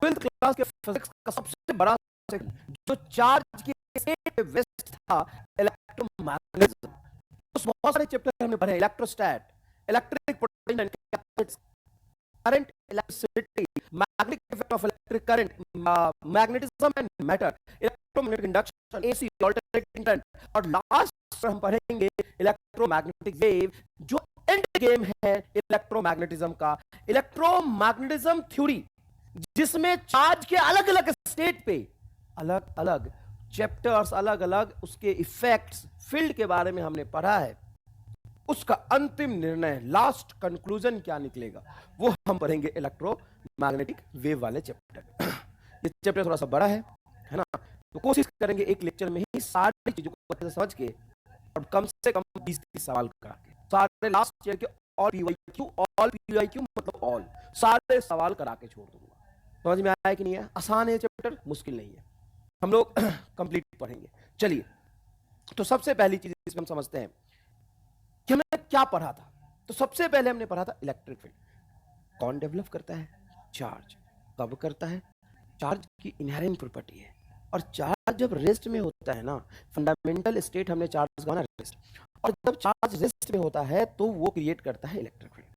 Twelfth class के physics का सबसे बड़ा जो चार्ज की स्टेट वेस्ट था इलेक्ट्रोमैग्नेटिज्म। उस बहुत सारे चैप्टर हमने पढ़े, electrostat, electric potential and capacitance, current, electricity, magnetic effect of electric current, magnetism and matter, electromagnetic induction, AC, alternating current, और लास्ट हम पढ़ेंगे इलेक्ट्रोमैग्नेटिक वेव, जो एंड गेम है इलेक्ट्रोमैग्नेटिज्म का। इलेक्ट्रोमैग्नेटिज्म थ्योरी जिसमें चार्ज के अलग अलग स्टेट पे अलग अलग चैप्टर्स, अलग अलग उसके इफेक्ट्स, फील्ड के बारे में हमने पढ़ा है, उसका अंतिम निर्णय, लास्ट कंक्लूजन क्या निकलेगा वो हम पढ़ेंगे इलेक्ट्रोमैग्नेटिक वेव वाले चैप्टर। ये चैप्टर थोड़ा सा बड़ा है ना, तो कोशिश करेंगे एक लेक्चर में ही सारी चीजों को अच्छे से समझ के और कम से कम 20-30 सवाल करा के सारे लास्ट ईयर के ऑल पीवाईक्यू मतलब ऑल सारे सवाल करा के छोड़ दूंगा। समझ में आया कि नहीं है? आसान है चैप्टर, मुश्किल नहीं है, हम लोग कंप्लीट पढ़ेंगे। चलिए, तो सबसे पहली चीज इसमें हम समझते हैं कि हमने क्या पढ़ा था। तो सबसे पहले हमने पढ़ा था इलेक्ट्रिक फील्ड कौन डेवलप करता है, चार्ज कब करता है, चार्ज की इनहेरेंट प्रॉपर्टी है, और चार्ज जब रेस्ट में होता है ना, फंडामेंटल स्टेट हमने चार्ज का ना रेस्ट, और जब चार्ज रेस्ट में होता है तो वो क्रिएट करता है इलेक्ट्रिक फील्ड।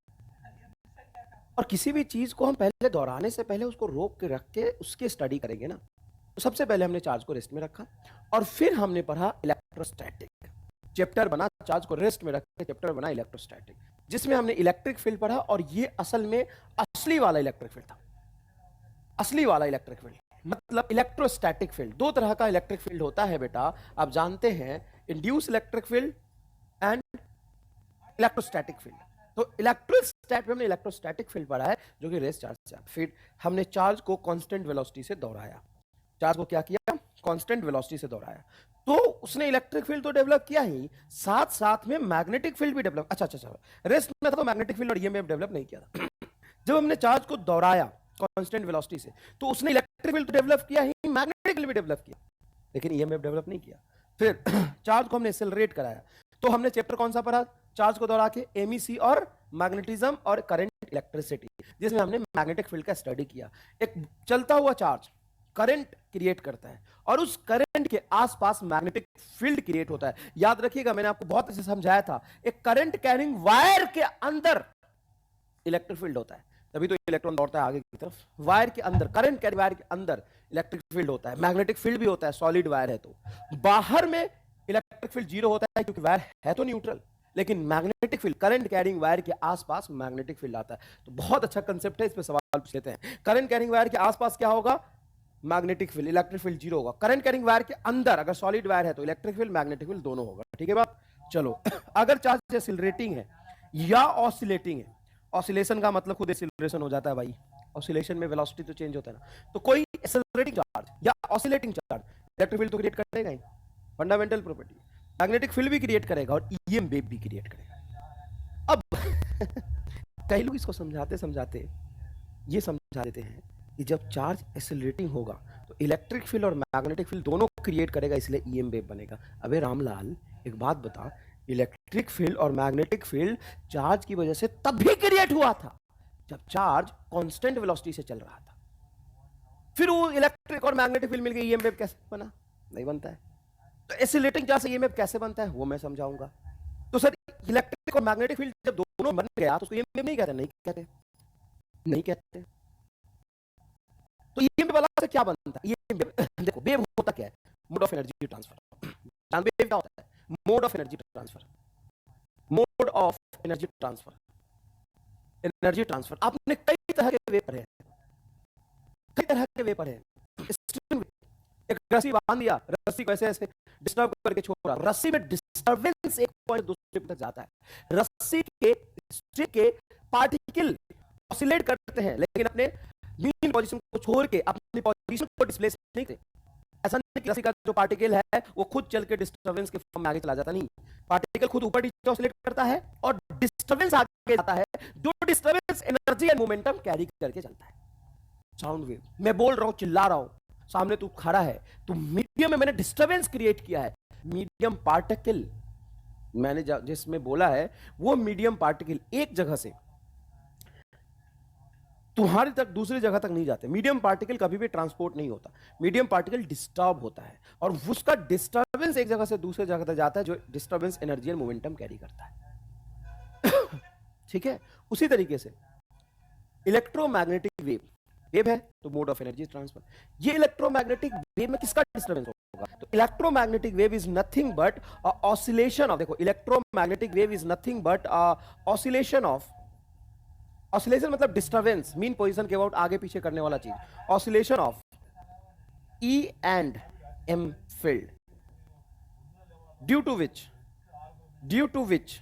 और किसी भी चीज को हम पहले दोहराने से पहले उसको रोक के रख के उसकी स्टडी करेंगे ना, तो सबसे पहले हमने चार्ज को रेस्ट में रखा और फिर हमने पढ़ा इलेक्ट्रोस्टैटिक, चैप्टर बना चार्ज को रेस्ट में रख के चैप्टर बना इलेक्ट्रोस्टैटिक, जिसमें हमने इलेक्ट्रिक फील्ड पढ़ा। और ये असल में असली वाला इलेक्ट्रिक फील्ड था। असली वाला इलेक्ट्रिक फील्ड मतलब इलेक्ट्रोस्टैटिक फील्ड। दो तरह का इलेक्ट्रिक फील्ड होता है बेटा, आप जानते हैं, induce electric field and electrostatic field. तो इलेक्ट्रोस्टैट में हमने इलेक्ट्रोस्टैटिक फील्ड पढ़ा है जो कि रेस्ट चार्ज से। फिर हमने चार्ज को कांस्टेंट वेलोसिटी से दौड़ाया, चार्ज को क्या किया, कांस्टेंट वेलोसिटी से दौड़ाया, तो उसने इलेक्ट्रिक फील्ड तो डेवलप किया ही, साथ साथ में मैग्नेटिक फील्ड भी डेवलप। अच्छा, रेस्ट में था तो मैग्नेटिक फील्ड और ईएमएफ डेवलप नहीं किया था। जब हमने चार्ज को दौड़ाया कांस्टेंट वेलोसिटी से, तो उसने इलेक्ट्रिक फील्ड तो डेवलप किया ही, मैग्नेटिक फील्ड भी डेवलप किया, लेकिन ईएमएफ डेवलप नहीं किया। फिर चार्ज को हमने एक्सेलरेट कराया, तो हमने चैप्टर कौन सा पढ़ा, चार्ज को दौड़ा के एमईसी और मैग्नेटिज्म और करंट इलेक्ट्रिसिटी, जिसमें हमने मैग्नेटिक फील्ड का स्टडी किया। एक चलता हुआ चार्ज करंट क्रिएट करता है और उस करंट के आसपास मैग्नेटिक फील्ड क्रिएट होता है। याद रखिएगा, मैंने आपको बहुत अच्छे से समझाया था, एक करंट कैरिंग वायर के अंदर इलेक्ट्रिक फील्ड होता है, तभी तो इलेक्ट्रॉन दौड़ता है आगे की तरफ। वायर के अंदर, करंट कैरिंग वायर के अंदर इलेक्ट्रिक फील्ड होता है, मैग्नेटिक फील्ड भी होता है, सॉलिड वायर है तो। बाहर में इलेक्ट्रिक फील्ड जीरो होता है क्योंकि वायर है तो न्यूट्रल, लेकिन magnetic field, current carrying wire के आसपास मैग्नेटिक फील्ड आता है। तो बहुत अच्छा कंसेप्ट है, इस पे सवाल पूछ लेते हैं। करंट कैरिंग वायर के आसपास क्या होगा, magnetic field, electric field zero होगा। करंट कैरिंग वायर के अंदर अगर सॉलिड वायर है तो इलेक्ट्रिक फील्ड, मैग्नेटिक फील्ड दोनों होगा। ठीक है बात? चलो, अगर चार्ज एक्सिलरेटिंग है या ऑसिलेटिंग है, ऑसिलेशन का मतलब खुद एक्सिलरेशन हो जाता है भाई, ऑसिलेशन में वेलोसिटी तो चेंज होता है ना, तो कोई एक्सिलरेटिंग चार्ज या ऑसिलेटिंग चार्ज इलेक्ट्रिक फील्ड तो क्रिएट करेगा ही, फंडामेंटल प्रॉपर्टी। मैग्नेटिक फील्ड भी क्रिएट करेगा और ईएम वेव भी क्रिएट करेगा। अब कई लोग इसको समझाते समझाते ये समझा देते हैं कि जब चार्ज एक्सेलरेटिंग होगा तो इलेक्ट्रिक फील्ड और मैग्नेटिक फील्ड दोनों क्रिएट करेगा, इसलिए ईएम वेव बनेगा। अबे रामलाल, एक बात बता, इलेक्ट्रिक फील्ड और मैग्नेटिक फील्ड चार्ज की वजह से तब भी क्रिएट हुआ था जब चार्ज कांस्टेंट वेलोसिटी से चल रहा था। फिर वो इलेक्ट्रिक और मैग्नेटिक फील्ड मिलकर ईएम वेव कैसे बना? नहीं बनता है। तो एक्सेलरेटिंग चार्ज से ईएम वेव कैसे बनता है वो मैं समझाऊंगा। तो सर, इलेक्ट्रिक और मैग्नेटिक फील्ड जब दोनों बन गया तो उसको ईएम वेव नहीं कहते? नहीं कहते। तो ईएम वेव से क्या बनता है? ईएम वेव, देखो, वेव होता क्या है, मोड ऑफ एनर्जी ट्रांसफर। जानते वेव क्या होता है? Mode of energy transfer, mode of energy transfer, energy transfer. आपने कई तरह के वेव पढ़े हैं, कई तरह के वेव पढ़े हैं। एक रस्सी बांध दिया, रस्सी को ऐसे ऐसे डिस्टर्ब करके छोड़ा, रस्सी में डिस्टर्बेंस एक पॉइंट दूसरे तक जाता है। रस्सी के स्ट्रिंग के पार्टिकल ऑसिलेट करते हैं, लेकिन अपने मीन पोजीशन को छोड़ के अपनी पोजीशन को डिस्प्लेस नहीं करते। ऐसा नहीं कि रस्सी का जो पार्टिकल है वो खुद चल के डिस्टर्बेंस के फॉर्म में आगे चला जाता, नहीं, पार्टिकल खुद ऊपर नीचे ऑसिलेट करता है और डिस्टर्बेंस आगे जाता है, जो disturbance energy and momentum carry करके चलता है। साउंड वेव, मैं बोल रहा हूं, चिल्ला रहा हूं, सामने तू खड़ा है, तो मीडियम में मैंने डिस्टर्बेंस क्रिएट किया है। मीडियम पार्टिकल मैंने जिसमें बोला है वो मीडियम पार्टिकल एक जगह से तुम्हारी तक दूसरी जगह तक नहीं जाते। मीडियम पार्टिकल कभी भी ट्रांसपोर्ट नहीं होता, मीडियम पार्टिकल डिस्टर्ब होता है, और उसका डिस्टर्बेंस एक जगह से दूसरी जगह तक जाता है, जो disturbance energy and momentum carry करता है। ठीक है, उसी तरीके से इलेक्ट्रोमैग्नेटिक वेव, वेव है तो मोड ऑफ एनर्जी ट्रांसफर। ये इलेक्ट्रोमैग्नेटिक वेव में किसका डिस्टर्बेंस होगा? तो electromagnetic wave is nothing but oscillation of, देखो electromagnetic wave is nothing but oscillation of, oscillation मतलब डिस्टर्बेंस, मीन पोजीशन के अबाउट आगे पीछे करने वाला चीज, oscillation of E and M field, due to which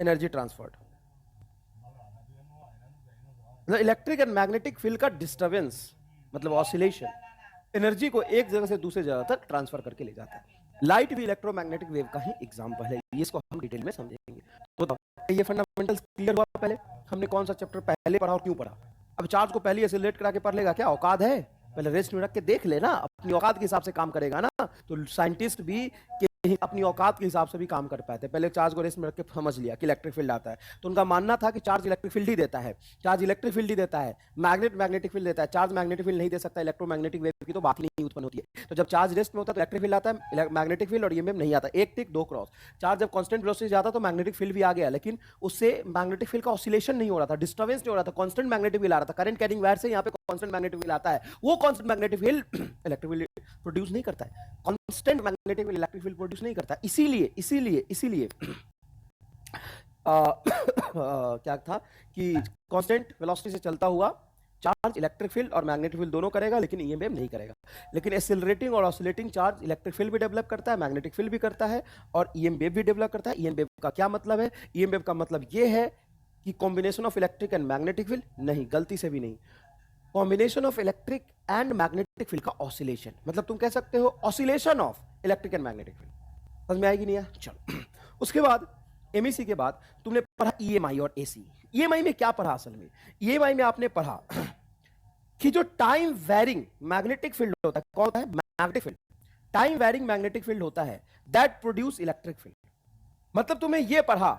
energy transferred. Electric and magnetic field का disturbance मतलब ऑसिलेशन एनर्जी को एक जगह से दूसरी जगह तक ट्रांसफर करके ले जाता है। लाइट भी इलेक्ट्रोमैग्नेटिक वेव का ही एग्जांपल है, इसको हम डिटेल में समझेंगे। तो ये फंडामेंटल्स क्लियर हुआ? पहले हमने कौन सा चैप्टर पहले पढ़ा और क्यों पढ़ा? अब चार्ज को पहले ऐसे रिलेट करा के पढ़ लेगा क्या? औकात है? पहले रेस्ट में रख के देख लेना, अपनी औकात के हिसाब से काम करेगा ना, तो साइंटिस्ट भी अपनी औकात के हिसाब से भी काम कर पाते। पहले चार्ज को रेस्ट में रख के समझ लिया कि इलेक्ट्रिक फील्ड आता है, तो उनका मानना था कि चार्ज इलेक्ट्रिक फील्ड ही देता है, चार्ज इलेक्ट्रिक फील्ड ही देता है, मैग्नेट मैग्नेटिक फील्ड देता है, चार्ज मैग्नेटिक फील्ड नहीं दे सकता, इलेक्ट्रोमैग्नेटिक वेव की तो बात ही नहीं उत्पन्न होती है। तो जब चार्ज रेस्ट में होता है तो इलेक्ट्रिक फील्ड आता है, मैग्नेटिक फील्ड और ईएमएफ नहीं आता, एक टिक दो क्रॉस। चार्ज जब कांस्टेंट वेलोसिटी से जाता तो मैग्नेटिक फील्ड भी आ गया, लेकिन उससे मैग्नेटिक फील्ड का ऑसिलेशन नहीं हो रहा था, डिस्टर्बेंस नहीं हो रहा था, कांस्टेंट मैग्नेटिक फील्ड आ रहा था। करंट कैरिंग वायर से यहाँ पे कांस्टेंट मैग्नेटिक फील्ड आता है, वो constant magnetic field electric field produce नहीं करता है, constant magnetic field electric field produce नहीं करता। इसीलिए क्या था कि कांस्टेंट वेलोसिटी से चलता हुआ चार्ज इलेक्ट्रिक फील्ड और मैग्नेटिक फील्ड दोनों करेगा, लेकिन ईएमएफ नहीं करेगा। लेकिन एक्सेलरेटिंग और ऑसिलेटिंग चार्ज इलेक्ट्रिक फील्ड भी डेवलप करता है, मैग्नेटिक फील्ड भी करता है, और ईएमएफ भी डेवलप करता है। ईएमएफ का क्या मतलब है? ईएमएफ का मतलब यह है कि combination of electric and magnetic field, नहीं, गलती से भी नहीं, combination of electric and magnetic field का ऑसिलेशन, मतलब तुम कह सकते हो oscillation of electric and magnetic field. समझ में आएगी नहीं यार? चलो, उसके बाद एमईसी के बाद तुमने पढ़ा ईएमआई और एसी। ईएमआई में क्या पढ़ा? असल में ईएमआई में आपने पढ़ा कि जो टाइम वेरिंग मैग्नेटिक फील्ड होता है, कौन होता है? Magnetic field. Time varying magnetic field होता है दैट प्रोड्यूस इलेक्ट्रिक फील्ड। मतलब तुमने ये पढ़ा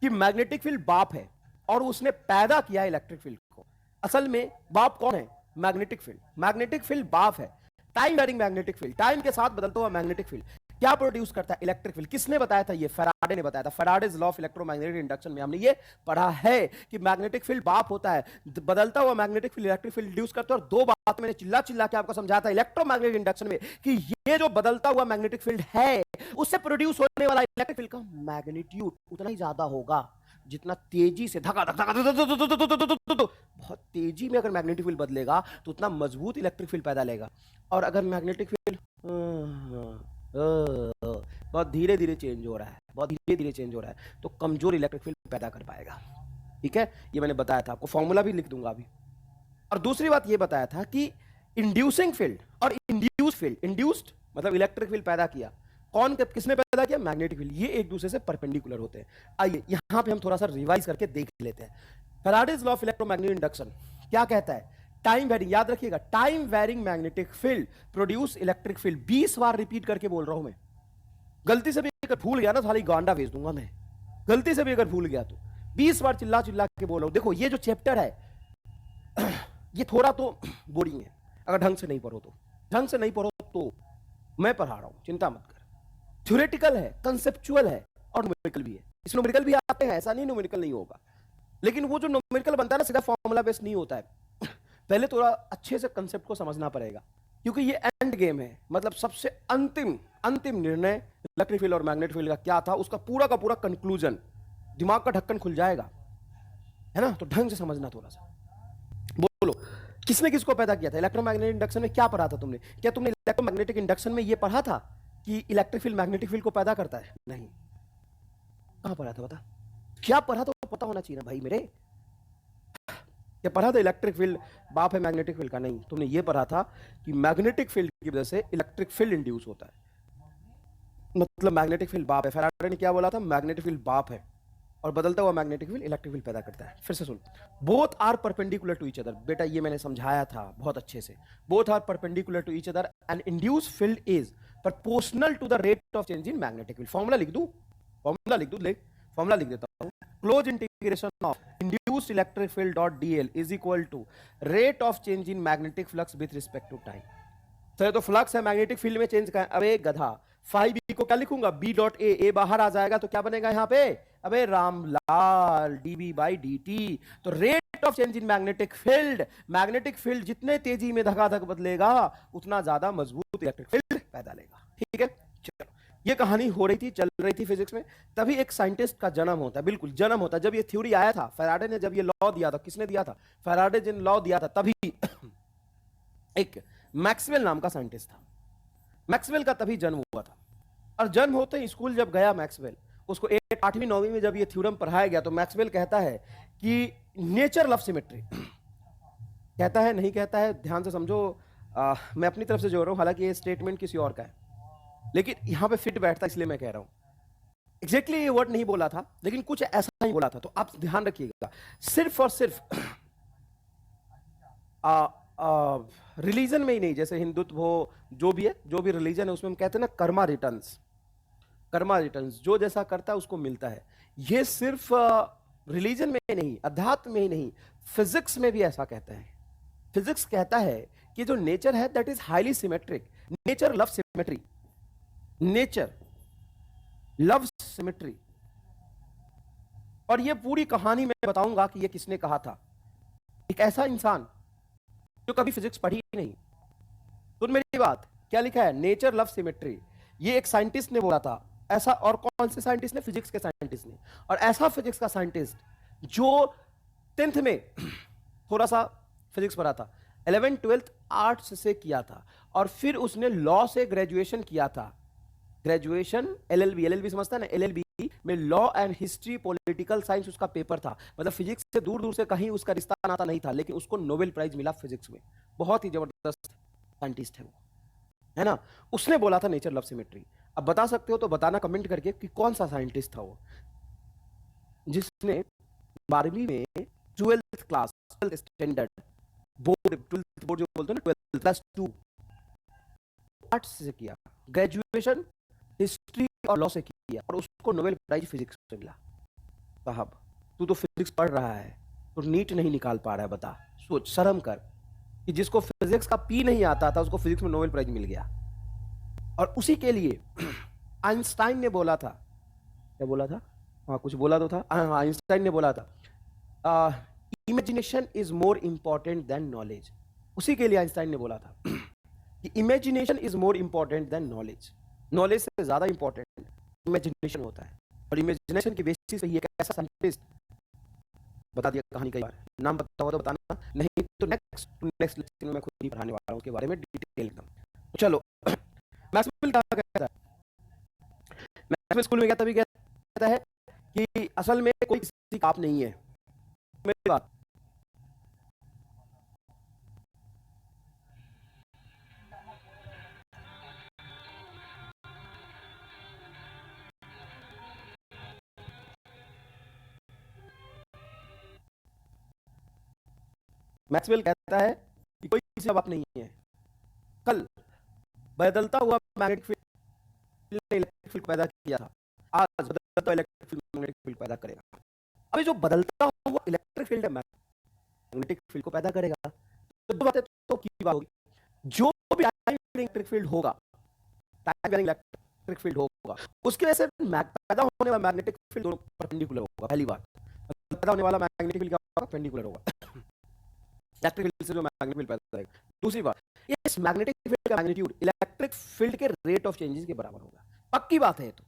कि मैग्नेटिक फील्ड बाप है और उसने पैदा किया इलेक्ट्रिक फील्ड को। असल में बाप कौन है? Magnetic field. मैग्नेटिक फील्ड बाप है, time varying magnetic field, time के साथ बदलता हुआ मैग्नेटिक फील्ड क्या प्रोड्यूस करता है? Electric field. किसने बताया था? ये फैराडे ने बताया था। Faraday's law of electromagnetic induction में हमने ये पढ़ा है कि मैग्नेटिक फील्ड बाप होता है, बदलता हुआ magnetic field electric field induce करता है। और दो बात मैंने चिल्ला चिल्ला के आपको समझाया था इलेक्ट्रोमैग्नेटिक इंडक्शन में कि ये जो बदलता हुआ मैग्नेटिक फील्ड है, उससे प्रोड्यूस होने वाला इलेक्ट्रिक फील्ड का मैग्नीट्यूड उतना ही ज्यादा होगा जितना तेजी से धक्का बहुत तेजी में अगर मैग्नेटिक फील्ड बदलेगा तो उतना मजबूत इलेक्ट्रिक फील्ड पैदा लेगा। और अगर मैग्नेटिक फील्ड बहुत धीरे धीरे चेंज हो रहा है, बहुत धीरे धीरे चेंज हो रहा है, तो कमजोर इलेक्ट्रिक फील्ड पैदा कर पाएगा। ठीक है, ये मैंने बताया था आपको, फॉर्मूला भी लिख दूंगा अभी। और दूसरी बात ये बताया था कि इंड्यूसिंग फील्ड और इंड्यूस्ड फील्ड, इंड्यूस्ड मतलब इलेक्ट्रिक फील्ड पैदा किया, कौन किसने पैदा किया? Magnetic field. ये एक दूसरे से परपेंडिकुलर होते हैं। आइए यहां पे हम थोड़ा सा रिवाइज करके देख लेते हैं। Faraday's law of electromagnetic induction क्या कहता है? टाइम वेरिंग, याद रखिएगा, time varying magnetic field produce electric field. 20 बार रिपीट करके बोल रहा हूं मैं, गलती से भी अगर भूल गया ना सारी गांडा भेज दूंगा मैं, गलती से भी अगर भूल गया तो 20 बार चिल्ला चिल्ला के बोल रहा हूं। देखो ये जो चैप्टर है ये थोड़ा तो बोरिंग है, अगर ढंग से नहीं पढ़ो तो, ढंग से नहीं पढ़ो तो मैं पढ़ा रहा हूं, चिंता मत कर। थ्योरेटिकल है, कंसेप्चुअल है और न्यूमेरिकल भी है। इसमें न्यूमेरिकल भी आते हैं, ऐसा नहीं न्यूमेरिकल नहीं होगा, लेकिन वो जो न्यूमेरिकल बनता है ना सीधा फॉर्मूला बेस्ड नहीं होता है। पहले थोड़ा अच्छे से कंसेप्ट को समझना पड़ेगा, क्योंकि ये एंड गेम है, मतलब सबसे अंतिम निर्णय इलेक्ट्रिक फील्ड और मैग्नेटिक फील्ड का क्या था, उसका पूरा का पूरा कंक्लूजन, दिमाग का ढक्कन खुल जाएगा, है ना? तो ढंग से समझना थोड़ा सा। बोलो, किसने किसको पैदा किया था? इलेक्ट्रोमैग्नेटिक इंडक्शन में क्या पढ़ा था तुमने? क्या तुमने इलेक्ट्रोमैग्नेटिक इंडक्शन में यह पढ़ा था कि इलेक्ट्रिक फील्ड मैग्नेटिक फील्ड को पैदा करता है? नहीं। कहां पढ़ा था? बता, क्या पढ़ा? तो पता होना चाहिए ना भाई मेरे। क्या पढ़ा था? इलेक्ट्रिक फील्ड बाप है मैग्नेटिक फील्ड का? नहीं, तुमने ये पढ़ा था कि मैग्नेटिक फील्ड की वजह से इलेक्ट्रिक फील्ड इंड्यूस होता है, मतलब मैग्नेटिक फील्ड बाप है। फैराडे ने क्या बोला था? मैग्नेटिक फील्ड बाप है और बदलता हुआ मैग्नेटिक फील्ड इलेक्ट्रिक फील्ड पैदा करता है। फिर से सुन, both are perpendicular to each other. बेटा ये मैंने समझाया था बहुत अच्छे से, both are perpendicular to each other and induced field is proportional to the rate of change in magnetic field. Formula लिख दूं? फॉर्मूला लिख दूं? ले, फॉर्मूला लिख देता हूं, close integration of induced electric field dot DL is equal to rate of change in magnetic flux with respect to time. Sir तो flux है, मैग्नेटिक फील्ड में चेंज का, अबे गधा, फाइव बी को क्या लिखूंगा, बी डॉट ए बाहर आ जाएगा तो क्या बनेगा यहां पे, अबे Ramlal, DB by D T. तो rate of change in magnetic field, magnetic field जितने तेजी में धकाधक बदलेगा उतना ज्यादा मजबूत इलेक्ट्रिक फील्ड पैदा लेगा। ठीक है, चलो ये कहानी हो रही थी, चल रही थी फिजिक्स में, तभी एक साइंटिस्ट का जन्म होता है, बिल्कुल जन्म होता है। जब ये थ्योरी आया था, फैराडे ने जब ये लॉ दिया था, किसने दिया था, फैराडे जिन लॉ दिया था, तभी एक मैक्सवेल नाम का साइंटिस्ट था, मैक्सवेल का तभी जन्म हुआ था। और जन्म होते ही स्कूल जब गया मैक्सवेल, उसको 8वीं 9वीं में जब ये थ्योरम पढ़ाया गया तो मैक्सवेल कहता है कि नेचर लव सिमेट्री, कहता है नहीं कहता है, ध्यान से समझो, मैं अपनी तरफ से जोड़ रहा हूं, हालांकि ये स्टेटमेंट किसी और का है, लेकिन यहां पे फिट बैठता इसलिए मैं कह रहा हूं। एग्जैक्टली ये वर्ड नहीं बोला था, लेकिन कुछ ऐसा ही बोला था, तो आप ध्यान रखिएगा। सिर्फ और सिर्फ रिलीजन में ही नहीं, जैसे हिंदुत्व हो, जो भी है, जो भी रिलीजन है, उसमें हम कहते हैं ना कर्मा रिटर्न्स, कर्मा रिटर्न्स, जो जैसा करता है उसको मिलता है। ये सिर्फ रिलीजन में नहीं, अध्यात्म में ही नहीं, फिजिक्स में भी ऐसा कहता है। फिजिक्स कहता है कि जो नेचर है that is highly symmetric, nature love symmetry, nature love symmetry. और ये पूरी कहानी मैं बताऊंगा कि ये किसने कहा था। एक ऐसा इंसान जो कभी फिजिक्स पढ़ी ही नहीं, सुन मेरी बात, क्या लिखा है, नेचर लव सिमेट्री, ये एक साइंटिस्ट ने बोला था। ऐसा और कौन से साइंटिस्ट ने, फिजिक्स के साइंटिस्ट ने। और ऐसा फिजिक्स का साइंटिस्ट जो 10th में थोड़ा सा फिजिक्स पढ़ा था, 11th 12th आर्ट्स से किया था, और फिर उसने लॉ से ग्रेजुएशन किया था, ग्रेजुएशन एलएलबी, एलएलबी समझता है ना, एलएलबी में law and history political science उसका पेपर था। मतलब फिजिक्स से दूर दूर से कहीं उसका रिश्ता नाता नहीं था, लेकिन उसको नोबेल प्राइज मिला फिजिक्स में। बहुत ही जबरदस्त साइंटिस्ट है वो, है ना। उसने बोला था नेचर लव सिमेट्री। अब बता सकते हो तो बताना कमेंट करके कि कौन सा साइंटिस्ट था वो, जिसने 12वीं में 12th class, 12th standard board, 12th board जो बोलते हैं ना, 12th प्लस 2 आर्ट्स से किया, ग्रेजुएशन हिस्ट्री और लॉ से किया, और उसको नोबेल प्राइज फिजिक्स में मिला। साहब तू तो फिजिक्स पढ़ रहा है, तो नीट नहीं निकाल पा रहा है, बता, सोच, शर्म कर कि जिसको फिजिक्स का पी नहीं आता था उसको फिजिक्स में नोबेल प्राइज मिल गया। और उसी के लिए आइंस्टाइन ने बोला था, क्या बोला था, हाँ कुछ बोला तो था, हाँ आइंस्टाइन ने बोला था, imagination is more important than knowledge. उसी के लिए आइंस्टाइन ने बोला था कि imagination is more important than knowledge, knowledge से ज्यादा इंपॉर्टेंट इमेजिनेशन होता है। और इमेजिनेशन की बेसिस पे ही एक ऐसा साइंटिस्ट, बता दिया कहानी कई बार, नाम पता हो तो बताना, नहीं तो नेक्स्ट लेक्चर में मैं खुद ही पढ़ाने वाला हूं उसके बारे में डिटेल एकदम। चलो, मैक्सवेल क्या कहता है, मैक्सवेल स्कूल में क्या तभी कहता है कि असल में कोई किसी का आप नहीं है। मेरी बात, मैक्सवेल कहता है कि कोई किसी का बाप नहीं है। कल बदलता हुआ मैग्नेटिक फील्ड ने इलेक्ट्रिक फील्ड पैदा किया था, आज बदलता इलेक्ट्रिक फील्ड मैग्नेटिक फील्ड पैदा करेगा। अभी जो बदलता हुआ इलेक्ट्रिक फील्ड है मैग्नेटिक फील्ड को पैदा करेगा, तो दो बातें तो की बात होगी, जो भी टाइम इलेक्ट्रिक फील्ड होगा, टाइम इलेक्ट्रिक फील्ड होगा, उसकी वजह से पैदा होने वाला मैग्नेटिक फील्ड दोनों परपेंडिकुलर होगा। पहली बात, पैदा होने वाला मैग्नेटिक फील्ड क्या होगा, परपेंडिकुलर होगा इलेक्ट्रिक फील्ड से जो मैग्नेटिक फील्ड पैदा करेगा। दूसरी बात, इस मैग्नेटिक फील्ड का मैग्नीट्यूड इलेक्ट्रिक फील्ड के रेट ऑफ चेंजेस के बराबर होगा। पक्की बात है तो,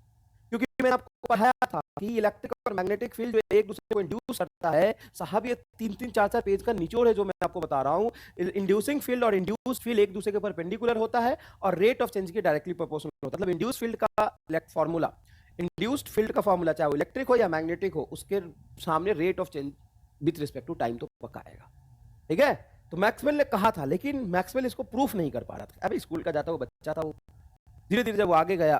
क्योंकि मैंने आपको पढ़ाया था कि इलेक्ट्रिक और मैग्नेटिक फील्ड जो एक दूसरे को इंड्यूस करता है, साहब ये 3-3 4-4 पेज का निचोड़ है जो मैं आपको बता रहा हूं। इंड्यूसिंग फील्ड और इंड्यूस्ड फील्ड एक दूसरे के परपेंडिकुलर होता है और रेट ऑफ चेंज के डायरेक्टली प्रोपोर्शनल होता है। मतलब इंड्यूस्ड फील्ड का फॉर्मूला, इंड्यूस्ड फील्ड का फॉर्मूला चाहे वो इलेक्ट्रिक हो या मैग्नेटिक हो, उसके सामने rate of change with respect to time तो पक्का आएगा। ठीक है, तो मैक्सवेल ने कहा था, लेकिन मैक्सवेल इसको प्रूफ नहीं कर पा रहा था। अभी स्कूल का जाता हुआ बच्चा था वो, धीरे धीरे जब वो आगे गया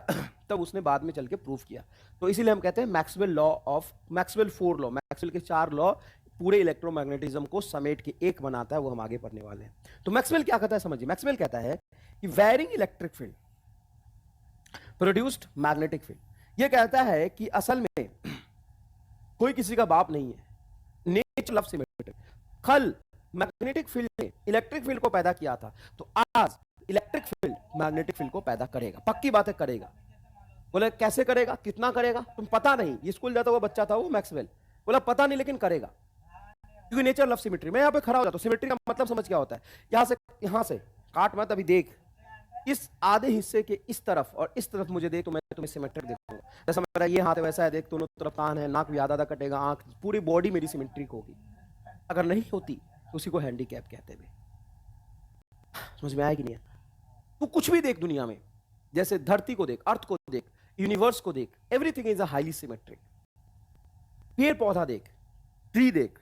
तब उसने बाद में चल के प्रूफ किया। तो इसीलिए हम कहते हैं Maxwell law of, Maxwell 4 law, Maxwell के 4 लॉ पूरे इलेक्ट्रोमैग्नेटिज्म को समेट के एक बनाता है, वो हम आगे पढ़ने वाले हैं। तो मैक्सवेल क्या कहता है समझिए, मैक्सवेल कहता है कि varying electric field produced magnetic field. ये कहता है कि असल में कोई किसी का बाप नहीं है, नेचर लव सिमेट्री। कल मैग्नेटिक फील्ड ने इलेक्ट्रिक फील्ड को पैदा किया था, तो आज इलेक्ट्रिक फील्ड मैग्नेटिक फील्ड को पैदा करेगा, पक्की बात है करेगा। बोले कैसे करेगा, कितना करेगा, तुम पता नहीं। ये स्कूल जाता हुआ बच्चा था वो मैक्सवेल, बोला पता नहीं लेकिन करेगा, क्योंकि नेचर लव सिमेट्री। मैं यहां पे खड़ा हो जाता हूं, सिमेट्री का मतलब समझ क्या होता है, यहां से काट मत, अभी देख इस आधे हिस्से के इस तरफ और इस तरफ मुझे देख, तो मैं तुम्हें सिमेट्रिक देखूंगा। जैसा मेरा ये हाथ है वैसा है, देख दोनों तरफ कान है, नाक भी आधा आधा कटेगा, आंख, पूरी बॉडी मेरी सिमेट्रिक होगी। अगर नहीं होती तो उसी को हैंडीकैप कहते हैं। समझ में आया कि नहीं? तू कुछ भी देख दुनिया में, जैसे धरती को देख, अर्थ को देख, यूनिवर्स को देख, everything is a highly symmetric. पेड़ पौधा देख, ट्री देख,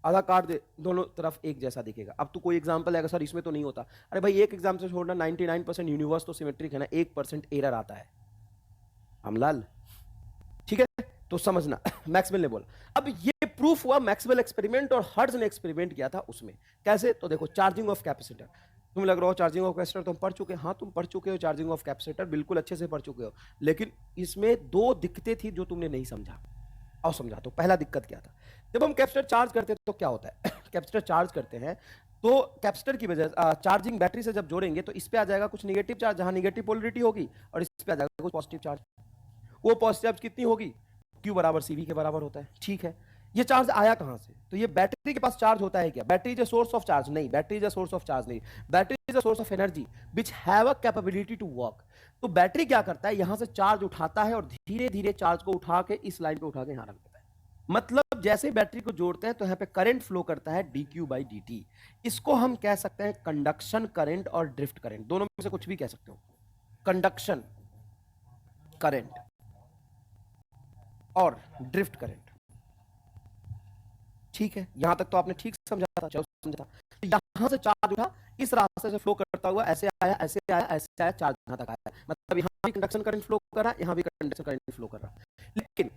आधा काट दे, दोनों तरफ एक जैसा दिखेगा। अब तू कोई एग्जांपल है सर इसमें तो नहीं होता, अरे भाई एक एग्जांपल छोड़ना, 99% यूनिवर्स तो सिमेट्रिक है ना, 1% एरर आता है हमलाल, ठीक है? तो समझना मैक्सवेल ने बोला। अब ये प्रूफ हुआ मैक्सवेल एक्सपेरिमेंट और हर्ट्ज ने एक्सपेरिमेंट किया था उसमें। कैसे? तो देखो, चार्जिंग ऑफ कैपेसिटर, तुम लग रहा हो चार्जिंग ऑफ कैपेसिटर तुम पढ़ चुके, हाँ तुम पढ़ चुके हो चार्जिंग ऑफ कैपेसिटर, बिल्कुल अच्छे से पढ़ चुके हो, लेकिन इसमें दो दिक्कतें थी जो तुमने नहीं समझा। और समझा तो पहला दिक्कत क्या था, जब हम कैपेसिटर चार्ज करते हैं तो क्या होता है कैपेसिटर चार्ज करते हैं तो कैपेसिटर की वजह चार्जिंग बैटरी से जब जोड़ेंगे तो इस पे आ जाएगा कुछ नेगेटिव चार्ज, जहां नेगेटिव पोलरिटी होगी, और इस पे आ जाएगा कुछ पॉजिटिव चार्ज। वो पॉजिटिव चार्ज कितनी होगी, Q बराबर CV के बराबर होता है, ठीक है? ये चार्ज आया कहां से, तो ये बैटरी के पास चार्ज होता है क्या? Battery is a source of charge नहीं, battery is a source of charge नहीं, battery is a source of energy which have a capability to work. तो बैटरी क्या करता है, यहां से चार्ज उठाता है और धीरे धीरे चार्ज को उठा के इस लाइन पे उठा के यहां रख देता है। मतलब जैसे बैटरी को जोड़ते हैं तो यहां पे करंट फ्लो करता है dQ/dt। इसको हम कह सकते हैं कंडक्शन करंट और ड्रिफ्ट करंट, दोनों में से कुछ भी कह सकते हो। कंडक्शन करंट और ड्रिफ्ट करंट, ठीक है? यहां तक तो आपने ठीक समझा था, समझा था। यहां से चार्ज उठा, इस रास्ते से फ्लो करता हुआ ऐसे आया, ऐसे आया, ऐसे आया, चार्ज यहां तक आया, मतलब यहां भी कंडक्शन करंट फ्लो कर रहा है, यहां भी कंडक्शन करंट फ्लो कर रहा है। लेकिन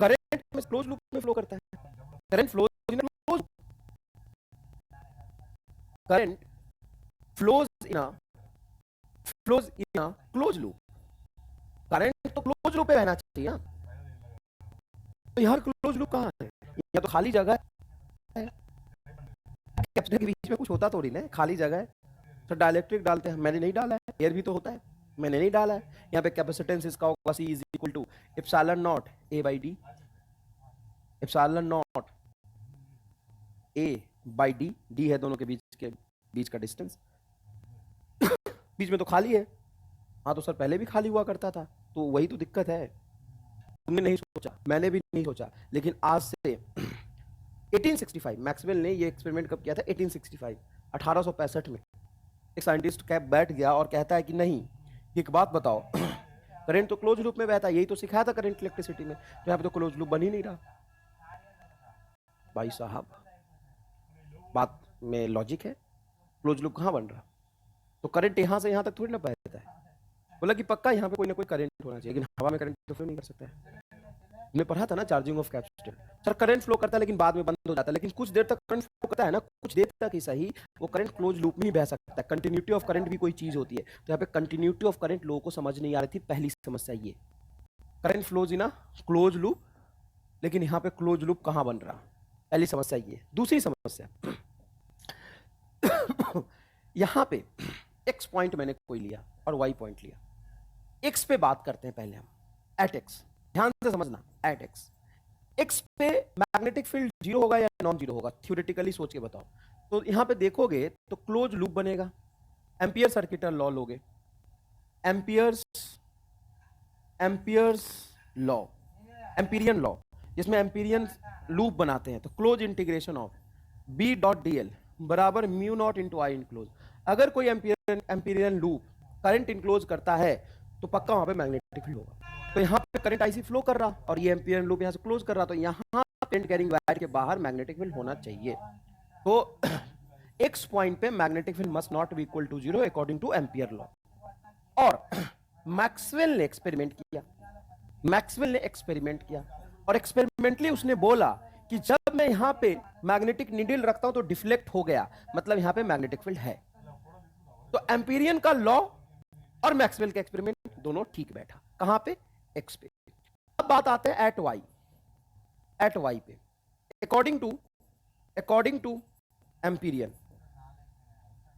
करंट में क्लोज लूप में फ्लो करता है, current flows in close, current flows in a close loop. Current तो क्लोज लूप पे रहना चाहिए ना, तो यार क्लोज लूप कहां है, या तो खाली जगह है, कैपेसिटर के बीच में कुछ होता थोड़ी ना, खाली जगह है। तो डाइलेक्ट्रिक डालते हैं, मैंने नहीं डाला है, एयर भी तो होता है, मैंने नहीं डाला है। यहाँ पे कैपेसिटेंस इसका होगा C is equal to epsilon nought A/D, epsilon nought A/D, D है दोनों के बीच का डिस्टेंस, बीच में तो खाली है। हाँ तो सर पहले भी खाली हुआ करता था, तो वही तो दिक्कत है, तुमने नहीं सोचा, मैंने भी नहीं सोचा, लेकिन आज से 1865 मैक्सवेल ने ये एक्सपेरिमेंट कब किया था, 1865, 1865 में एक साइंटिस्ट कैब बैठ गया और कहता है कि नहीं, एक बात बताओ करंट तो क्लोज लूप में बहता है, यही तो सिखाया था करंट इलेक्ट्रिसिटी में, तो यहाँ पे तो क्लोज लूप बन ही नहीं रहा। भाई साहब बात में लॉजिक है, क्लोज लूप कहाँ बन रहा, तो करंट यहां से यहां तक थोड़ी ना बहता है। बोला कि पक्का यहाँ पे कोई ना कोई करंट होना चाहिए, लेकिन हवा में करंट तो फ्लो नहीं कर सकता है। हमने पढ़ा था ना charging of capacitor, sir current flow करता है लेकिन बाद में बंद हो जाता है, लेकिन कुछ देर तक करंट फ्लो करता है ना, कुछ देर तक ही सही, वो करंट क्लोज लूप में ही बह सकता है। कंटिन्यूटी ऑफ करंट भी कोई चीज होती है, तो यहाँ पे कंटिन्यूटी ऑफ करंट लोगों को समझ नहीं आ रही थी, पहली समस्या ये, current flows in a close loop, लेकिन यहाँ पे क्लोज लूप कहाँ बन रहा, पहली समस्या ये। दूसरी समस्या यहाँ पे x पॉइंट मैंने कोई लिया और y पॉइंट लिया, x पे बात करते हैं पहले हम, एट x, ध्यान से समझना, एट x पे मैग्नेटिक फील्ड जीरो होगा या नॉन जीरो होगा, थ्योरेटिकली सोच के बताओ। तो यहां पे देखोगे तो क्लोज लूप बनेगा, एम्पियर सर्किटल लॉ लोगे, एम्पियर्स लॉ, एम्पीरियन लॉ, जिसमें एम्पीरियन लूप बनाते हैं, तो क्लोज इंटीग्रेशन ऑफ B.dl बराबर mu not into I enclose. अगर कोई एम्पीरियन लूप करंट इनक्लोज करता है तो पक्का वहां पे मैग्नेटिक फील्ड होगा। तो यहाँ पे करंट IC फ्लो कर रहा और ये एम्पीरियन लूप यहाँ से क्लोज कर रहा, तो यहाँ करंट कैरिंग वायर के बाहर मैग्नेटिक फील्ड होना चाहिए। तो x पॉइंट पे magnetic field must not be equal to zero according to Ampere law. और मैक्सवेल ने एक्सपेरिमेंट किया, और एक्सपेरिमेंटली उसने बोला कि जब मैं यहां पे मैग्नेटिक नीडल रखता हूं तो डिफ्लेक्ट हो गया, मतलब यहां पे मैग्नेटिक फील्ड है। तो एम्पीरियन का लॉ और मैक्सवेल का एक्सपेरिमेंट दोनों ठीक बैठा, कहां पे, x पे। अब बात आते हैं एट y, एट वाई पे, according to Amperian,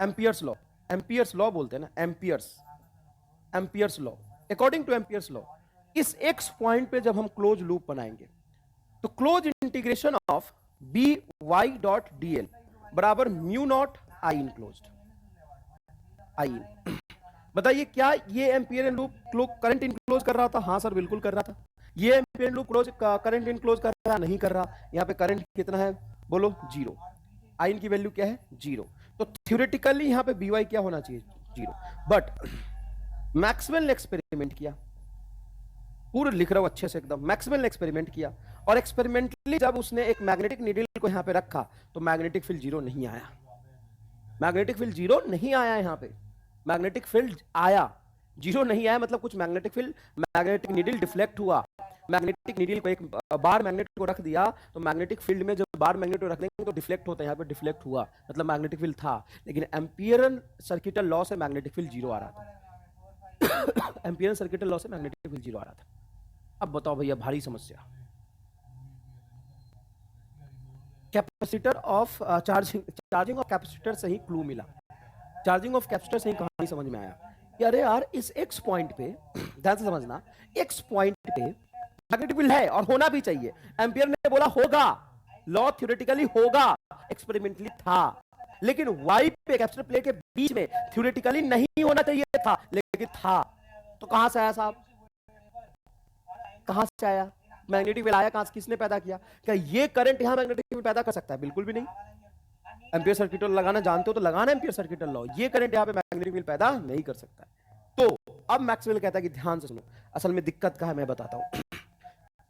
Ampere's law बोलते हैं ना, Ampere's law, according to Ampere's law, इस एक्स पॉइंट पे जब हम क्लोज लूप बनाएंगे तो close integration of B Y dot D L बराबर mu nought I enclosed, I in. बताइए क्या ये एम्पियरियन लूप करंट इनक्लोज कर रहा था? हाँ सर बिल्कुल कर रहा था। ये एम्पियरियन लूप करंट इनक्लोज कर रहा, नहीं कर रहा। यहाँ पे करंट कितना है बोलो? 0। आई इन की वैल्यू क्या है? 0। तो थ्योरेटिकली यहाँ पे बी वाई क्या होना चाहिए? 0। बट मैक्सवेल ने एक्सपेरिमेंट किया, पूरा लिख रहा हूं अच्छे से एकदम। मैक्सवेल ने एक्सपेरिमेंट किया और एक्सपेरिमेंटली जब उसने एक मैग्नेटिक नीडल को यहां पे रखा तो मैग्नेटिक फील्ड 0 नहीं आया। मैग्नेटिक फील्ड 0 नहीं आया, यहां पे मैग्नेटिक फील्ड आया, 0 नहीं आया। मतलब कुछ मैग्नेटिक नीडल डिफ्लेक्ट हुआ। मैग्नेटिक नीडल को एक बार मैग्नेट को रख दिया तो मैग्नेटिक फील्ड में जब बार मैग्नेट को रख देंगे तो डिफ्लेक्ट होता है, यहाँ पे डिफ्लेक्ट हुआ, मतलब मैग्नेटिक फील्ड था। लेकिन एम्पियरन सर्किटल लॉ से मैग्नेटिक फील्ड 0 आ रहा था। एम्पियरन सर्किटल लॉ से मैग्नेटिक फील्ड 0 आ रहा था। अब बताओ भैया, भारी समस्या। Capacitor of charging of capacitor से ही क्लू मिला, चार्जिंग ऑफ कैपेसिटर से ही कहानी समझ में आया कि अरे यार इस एक्स पॉइंट पे, ध्यान से समझना, एक्स पॉइंट पे मैग्नेटिक फील्ड है और होना भी चाहिए। एम्पियर ने बोला होगा, लॉ थ्योरेटिकली होगा, एक्सपेरिमेंटली था। लेकिन वाई पे कैपेसिटर प्लेट के बीच में थ्योरेटिकली नहीं होना चाहिए था, लेकिन था। तो कहां से आया साहब? कहां से आया? मैग्नेटिक फील्ड आया कहां से? किसने पैदा किया? क्या ये करंट यहां मैग्नेटिक फील्ड पैदा कर सकता है? बिल्कुल भी नहीं। एम्पियर सर्किट लॉ लगाना जानते हो तो लगाना एम्पियर सर्किट लॉ। ये करंट यहां पे मैग्नेटिक फील्ड पैदा नहीं कर सकता है। तो अब मैक्सवेल कहता है कि ध्यान से सुनो, असल में दिक्कत क्या है मैं बताता हूं।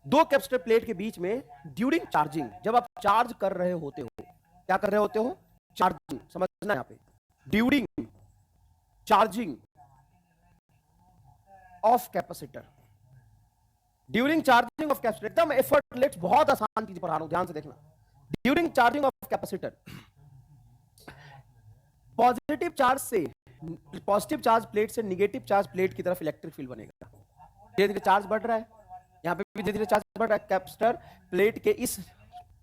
दो कैपेसिटर प्लेट के बीच में ड्यूरिंग चार्जिंग, जब आप चार्ज कर रहे होते हो, क्या कर रहे होते हो? चार्जिंग। समझना यहां पे, during charging of capacitor, during charging of capacitor, एकदम एफर्टलेस, बहुत आसान चीज पढ़ा रहा हूं, ध्यान से देखना। During charging of capacitor, positive charge से, पॉजिटिव चार्ज प्लेट से निगेटिव चार्ज प्लेट की तरफ इलेक्ट्रिक फील्ड बनेगा। धीरे धीरे चार्ज बढ़ रहा है, यहां पे भी धीरे धीरे चार्ज बढ़ रहा है। कैपेसिटर प्लेट के इस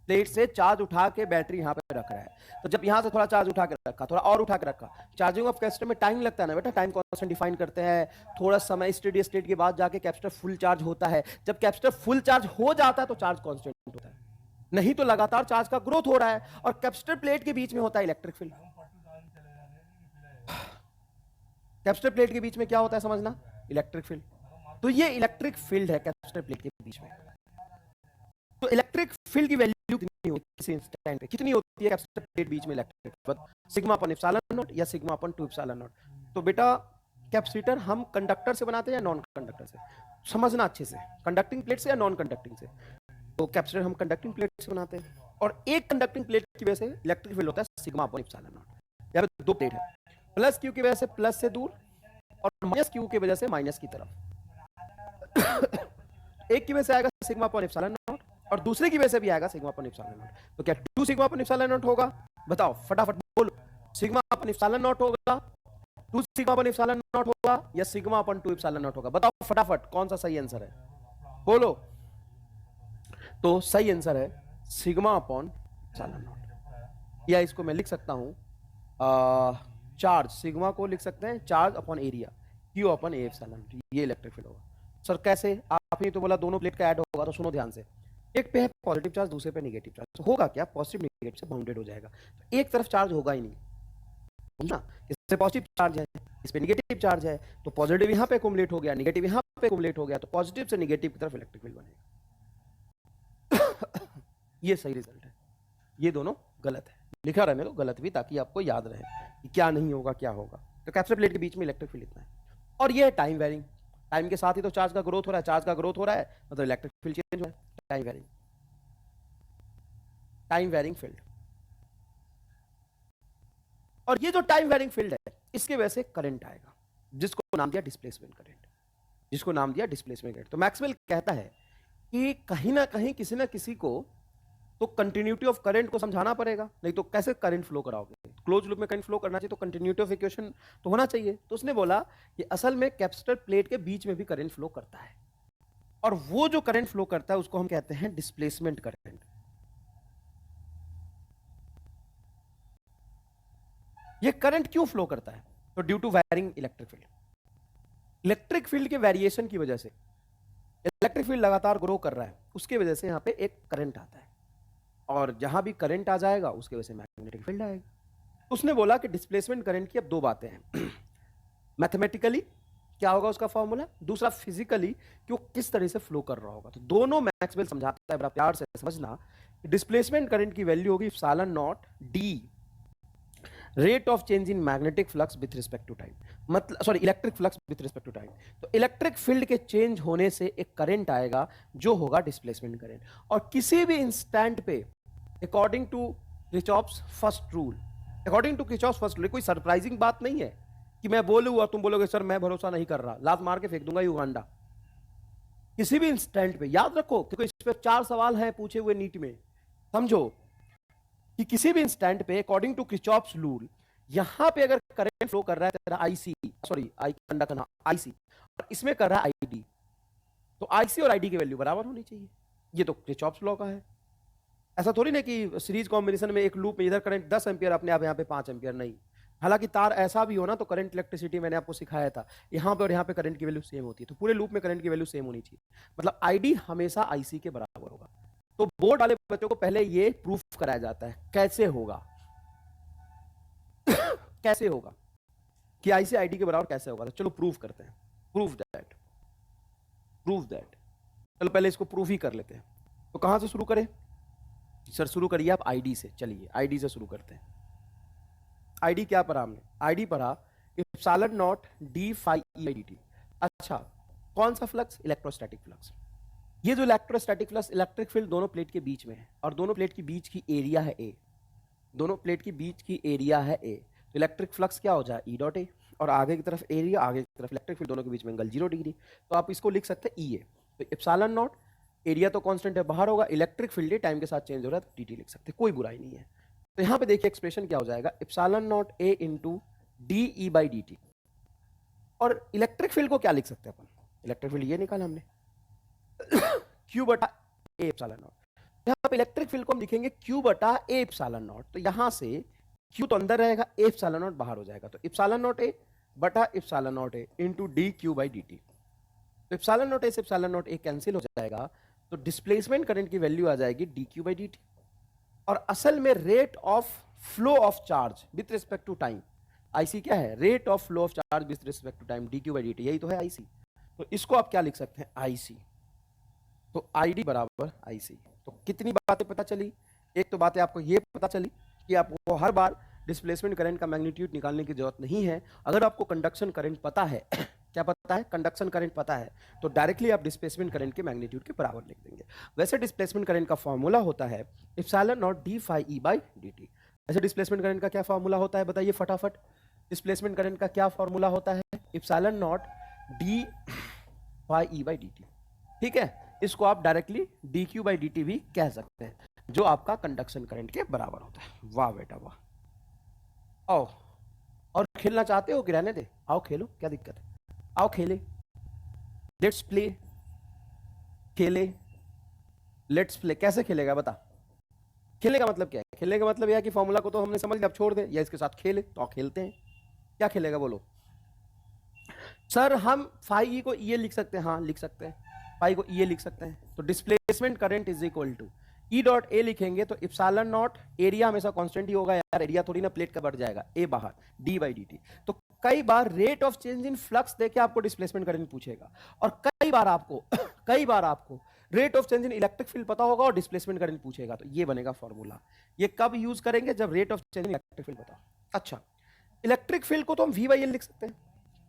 प्लेट से चार्ज उठा के बैटरी यहां पे रख रहा है। तो जब यहां से थोड़ा चार्ज उठा के रखा, थोड़ा और उठा के रखा, चार्जिंग ऑफ कैपेसिटर में टाइम लगता है ना बेटा, टाइम कांस्टेंट डिफाइन करते हैं। थोड़ा समय स्टेडी स्टेट के बाद जाके कैपेसिटर फुल चार्ज होता है। जब कैपेसिटर फुल चार्ज हो जाता है तो चार्ज कांस्टेंट होता है, नहीं तो लगातार चार्ज का ग्रोथ हो रहा है। और कैपेसिटर प्लेट के बीच में होता है इलेक्ट्रिक फील्ड। कैपेसिटर प्लेट के बीच में क्या होता है समझना? Electric field. तो ये इलेक्ट्रिक फील्ड है कैपेसिटर प्लेट के बीच में। तो इलेक्ट्रिक फील्ड की वैल्यू कितनी होती है इस इंस्टेंट पे? कितनी होती है कैपेसिटर प्लेट बीच में electric field? Sigma upon epsilon not या सिग्मा अपन 2 एप्सिलॉन नॉट। तो बेटा कैपेसिटर हम कंडक्टर से बनाते हैं या नॉन कंडक्टर से? समझना अच्छे से, कंडक्टिंग प्लेट से या नॉन कंडक्टिंग से? तो कैपेसिटर हम कंडक्टिंग प्लेट से बनाते हैं और एक कंडक्टिंग प्लेट की वजह से इलेक्ट्रिक फील्ड होता है सिग्मा अपन एप्सिलॉन नॉट। यहाँ पे दो प्लेट है, प्लस क्यू की वजह से प्लस से दूर और माइनस क्यू की वजह से माइनस की तरफ। एक की वजह से आएगा सिग्मा अपन एप्सिलॉन नॉट और दूसरे की वजह से भी आएगा सिग्मा अपन एप्सिलॉन नॉट। तो क्या 2 सिग्मा अपन एप्सिलॉन नॉट होगा? बताओ फटाफट बोलो। सिग्मा अपन एप्सिलॉन नॉट होगा, 2 सिग्मा अपन एप्सिलॉन नॉट होगा या सिग्मा अपन 2 एप्सिलॉन नॉट होगा? बताओ फटाफट कौन सा सही आंसर है, बोलो। तो सही आंसर है सिग्मा अपॉन एप्सिलॉन नॉट। या इसको मैं लिख सकता हूं चार्ज, सिग्मा को लिख सकते हैं charge upon area, Q upon A epsilon. ये इलेक्ट्रिक फील्ड होगा। सर कैसे? आपने तो बोला दोनों प्लेट का ऐड होगा, तो सुनो ध्यान से। एक पे है पॉजिटिव चार्ज, दूसरे पे नेगेटिव चार्ज, तो होगा क्या? पॉजिटिव नेगेटिव से बाउंडेड हो जाएगा। तो एक तरफ चार्ज होगा ही नहीं, समझना। इस पे पॉजिटिव चार्ज है, इस पे नेगेटिव चार्ज है, तो पॉजिटिव यहां पे एक्युमुलेट हो गया, नेगेटिव यहां पे एक्युमुलेट हो गया, तो पॉजिटिव से नेगेटिव की तरफ इलेक्ट्रिक फील्ड बनेगा। ये सही रिजल्ट है, ये दोनों गलत है। लिखा रहने दो गलत भी, ताकि आपको याद रहे कि क्या नहीं होगा क्या होगा। तो कैपेसिटर प्लेट के बीच में इलेक्ट्रिक फील्ड इतना है। और ये है टाइम वेरिंग, टाइम के साथ ही तो चार्ज का ग्रोथ हो रहा है, चार्ज का ग्रोथ हो रहा है मतलब इलेक्ट्रिक फील्ड चेंज हो रहा है। Time varying, time varying field. और ये जो टाइम वेरिंग फील्ड है, इसके वजह से करंट आएगा, जिसको नाम दिया डिस्प्लेसमेंट करंट, जिसको नाम दिया डिस्प्लेसमेंट करंट। तो मैक्सवेल कहता है कि कहीं ना कहीं किसी ना किसी को तो कंटिन्यूटी ऑफ करंट को समझाना पड़ेगा, नहीं तो कैसे करंट फ्लो कराओगे? क्लोज लूप में करंट फ्लो करना चाहिए तो कंटिन्यूटी ऑफ इक्वेशन तो होना चाहिए। तो उसने बोला कि असल में कैपेसिटर प्लेट के बीच में भी करंट फ्लो करता है। और वो जो करंट फ्लो करता है उसको हम कहते हैं डिस्प्लेसमेंट करंट। ये करंट क्यों फ्लो करता है? तो due to varying electric field. Electric field के वेरिएशन की वजह से इलेक्ट्रिक फील्ड लगातार ग्रो कर रहा है, उसके वजह से यहां पे एक करंट आता है, और जहां भी करंट आ जाएगा उसके वजह से मैग्नेटिक फील्ड आएगा। तो उसने बोला कि डिस्प्लेसमेंट करंट की अब दो बातें हैं। मैथमेटिकली क्या होगा उसका फॉर्मूला, दूसरा फिजिकली कि वो किस तरह से फ्लो कर रहा होगा। तो दोनों मैक्सवेल समझाता है, बड़ा प्यार से समझना। डिस्प्लेसमेंट करंट की वैल्यू होगी epsilon not D rate of change in magnetic flux with respect to time, मतलब sorry electric flux with respect to time. तो इलेक्ट्रिक फील्ड के चेंज होने से एक करंट आएगा जो होगा डिस्प्लेसमेंट करंट, और किसी भी इंस्टेंट पे according to Kirchhoff's first rule, according to Kirchhoff's first rule, कोई सरप्राइजिंग बात नहीं है कि मैं बोलूँ और तुम बोलोगे सर मैं भरोसा नहीं कर रहा, लात मार के फेंक दूंगा युगांडा। किसी भी इंस्टेंट पे याद रखो, क्योंकि इस पे 4 सवाल हैं पूछे हुए नीट में, समझो कि किसी भी इंस्टेंट पे अकॉर्डिंग टू किरचॉफ्स रूल यहां पे अगर करंट फ्लो कर रहा है तेरा IC, sorry I conductor IC, और इसमें कर रहा है आईडी, तो आईसी और आईडी की वैल्यू बराबर होनी चाहिए। ये तो किरचॉफ्स लॉ का है। ऐसा थोड़ी ना कि सीरीज कॉम्बिनेशन में एक लूप में इधर करंट 10 एम्पियर अपने आप यहाँ पे 5 एम्पियर, नहीं। हालांकि तार ऐसा भी हो ना तो करंट इलेक्ट्रिसिटी मैंने आपको सिखाया था, यहाँ पे और यहाँ पे करंट की वैल्यू सेम होती है, तो पूरे लूप में करंट की वैल्यू सेम होनी चाहिए, मतलब आईडी हमेशा आईसी के बराबर होगा। तो बोर्ड वाले बच्चों को पहले ये प्रूफ कराया जाता है कैसे होगा। कैसे होगा कि आईसी आईडी के बराबर कैसे होगा, तो चलो प्रूफ करते हैं। प्रूफ दैट, प्रूफ दैट, चलो पहले इसको प्रूफ ही कर लेते हैं। तो कहां से शुरू करें सर? शुरू करिए आप आईडी से, चलिए आईडी से शुरू करते हैं। आईडी क्या पढ़ा हमने? आईडी पढ़ा epsilon not D phi E by D. अच्छा, कौन सा फ्लक्स? Electrostatic flux. ये जो इलेक्ट्रोस्टैटिक फ्लक्स, इलेक्ट्रिक फील्ड दोनों प्लेट के बीच में है, और दोनों प्लेट के बीच की एरिया है ए, दोनों प्लेट के बीच की एरिया है ए, तो इलेक्ट्रिक फ्लक्स क्या हो जाए ई डॉट ए, और आगे की तरफ एरिया, आगे की तरफ इलेक्ट्रिक फील्ड, दोनों के बीच में एंगल 0 डिग्री, तो आप इसको लिख सकते हैं ई ए। तो एप्सिलॉन नॉट, एरिया तो कांस्टेंट है बाहर होगा, इलेक्ट्रिक फील्ड टाइम के साथ चेंज हो रहा है तो dt लिख सकते हैं, कोई बुराई नहीं है। तो यहां पे देखिए एक्सप्रेशन क्या हो जाएगा, epsilon not A into D E by D T. और इलेक्ट्रिक फील्ड को क्या लिख सकते हैं अपन? इलेक्ट्रिक फील्ड ये निकाला हमने, क्यू बटा ए एप्सिलॉन नॉट। यहां पे इलेक्ट्रिक फील्ड को हम लिखेंगे क्यू बटा ए एप्सिलॉन नॉट, तो यहां से क्यू तो अंदर रहेगा, ए एप्सिलॉन नॉट बाहर हो जाएगा, तो एप्सिलॉन नॉट ए बटा epsilon not A into D Q by D T. तो एप्सिलॉन नॉट ए से एप्सिलॉन नॉट ए कैंसिल हो जाएगा, तो डिस्प्लेसमेंट करंट की वैल्यू आ जाएगी D Q by D T. और असल में rate of flow of charge with respect to time, IC क्या है? Rate of flow of charge with respect to time, D Q by D T, यही तो है आईसी। तो इसको आप क्या लिख सकते हैं? आईसी। तो आईडी बराबर आईसी। तो कितनी बातें पता चली? एक तो बातें आपको ये पता चली कि आपको हर बार डिस्प्लेसमेंट करंट का मैग्नीट्यूड निकालने की जरूरत नहीं है। अगर आपको कंडक्शन करंट पता है क्या पता है? कंडक्शन करंट पता है, तो डायरेक्टली आप डिस्प्लेसमेंट करंट के मैग्नीट्यूड के बराबर लिख देंगे। वैसे डिस्प्लेसमेंट करंट का फॉर्मूला होता है epsilon not D phi E by D T. वैसे डिस्प्लेसमेंट करंट का क्या फॉर्मूला होता है बताइए फटाफट? डिस्प्लेसमेंट करंट का क्या फॉर्मूला होता है? Epsilon not D phi E by D T. ठीक है, इसको आप directly D Q by D T भी कह सकते हैं, जो आपका कंडक्शन करंट के बराबर होता है। वाह बेटा वाह। आओ, और खेलना चाहते हो कि रहने दे? आओ खेलो, क्या दिक्कत है? आओ खेले, लेट्स प्ले, खेले, लेट्स प्ले। कैसे खेलेगा बता? खेलने का मतलब क्या है? खेलने का मतलब यह है कि फॉर्मूला को तो हमने समझ लिया, अब छोड़ दे, या इसके साथ खेले, तो आओ खेलते हैं। क्या खेलेगा बोलो? सर हम फाई ई को ये लिख सकते हैं, हाँ लिख सकते हैं, फाई को ये लिख सकते हैं। तो displacement current is equal to E dot A लिखेंगे तो एप्सिलॉन नॉट, एरिया हमेशा कांस्टेंट ही होगा यार, एरिया थोड़ी ना प्लेट का बढ़ जाएगा, ए बाहर, डी बाई डी टी। तो कई बार rate of change in flux देके आपको डिस्प्लेसमेंट करंट पूछेगा, और कई बार आपको कई बार आपको rate of change in electric field पता होगा और डिस्प्लेसमेंट करंट पूछेगा, तो ये बनेगा फॉर्मूला। ये कब यूज करेंगे? जब rate of change in electric field पता। अच्छा, इलेक्ट्रिक फील्ड को तो हम वी बाई एल लिख सकते हैं,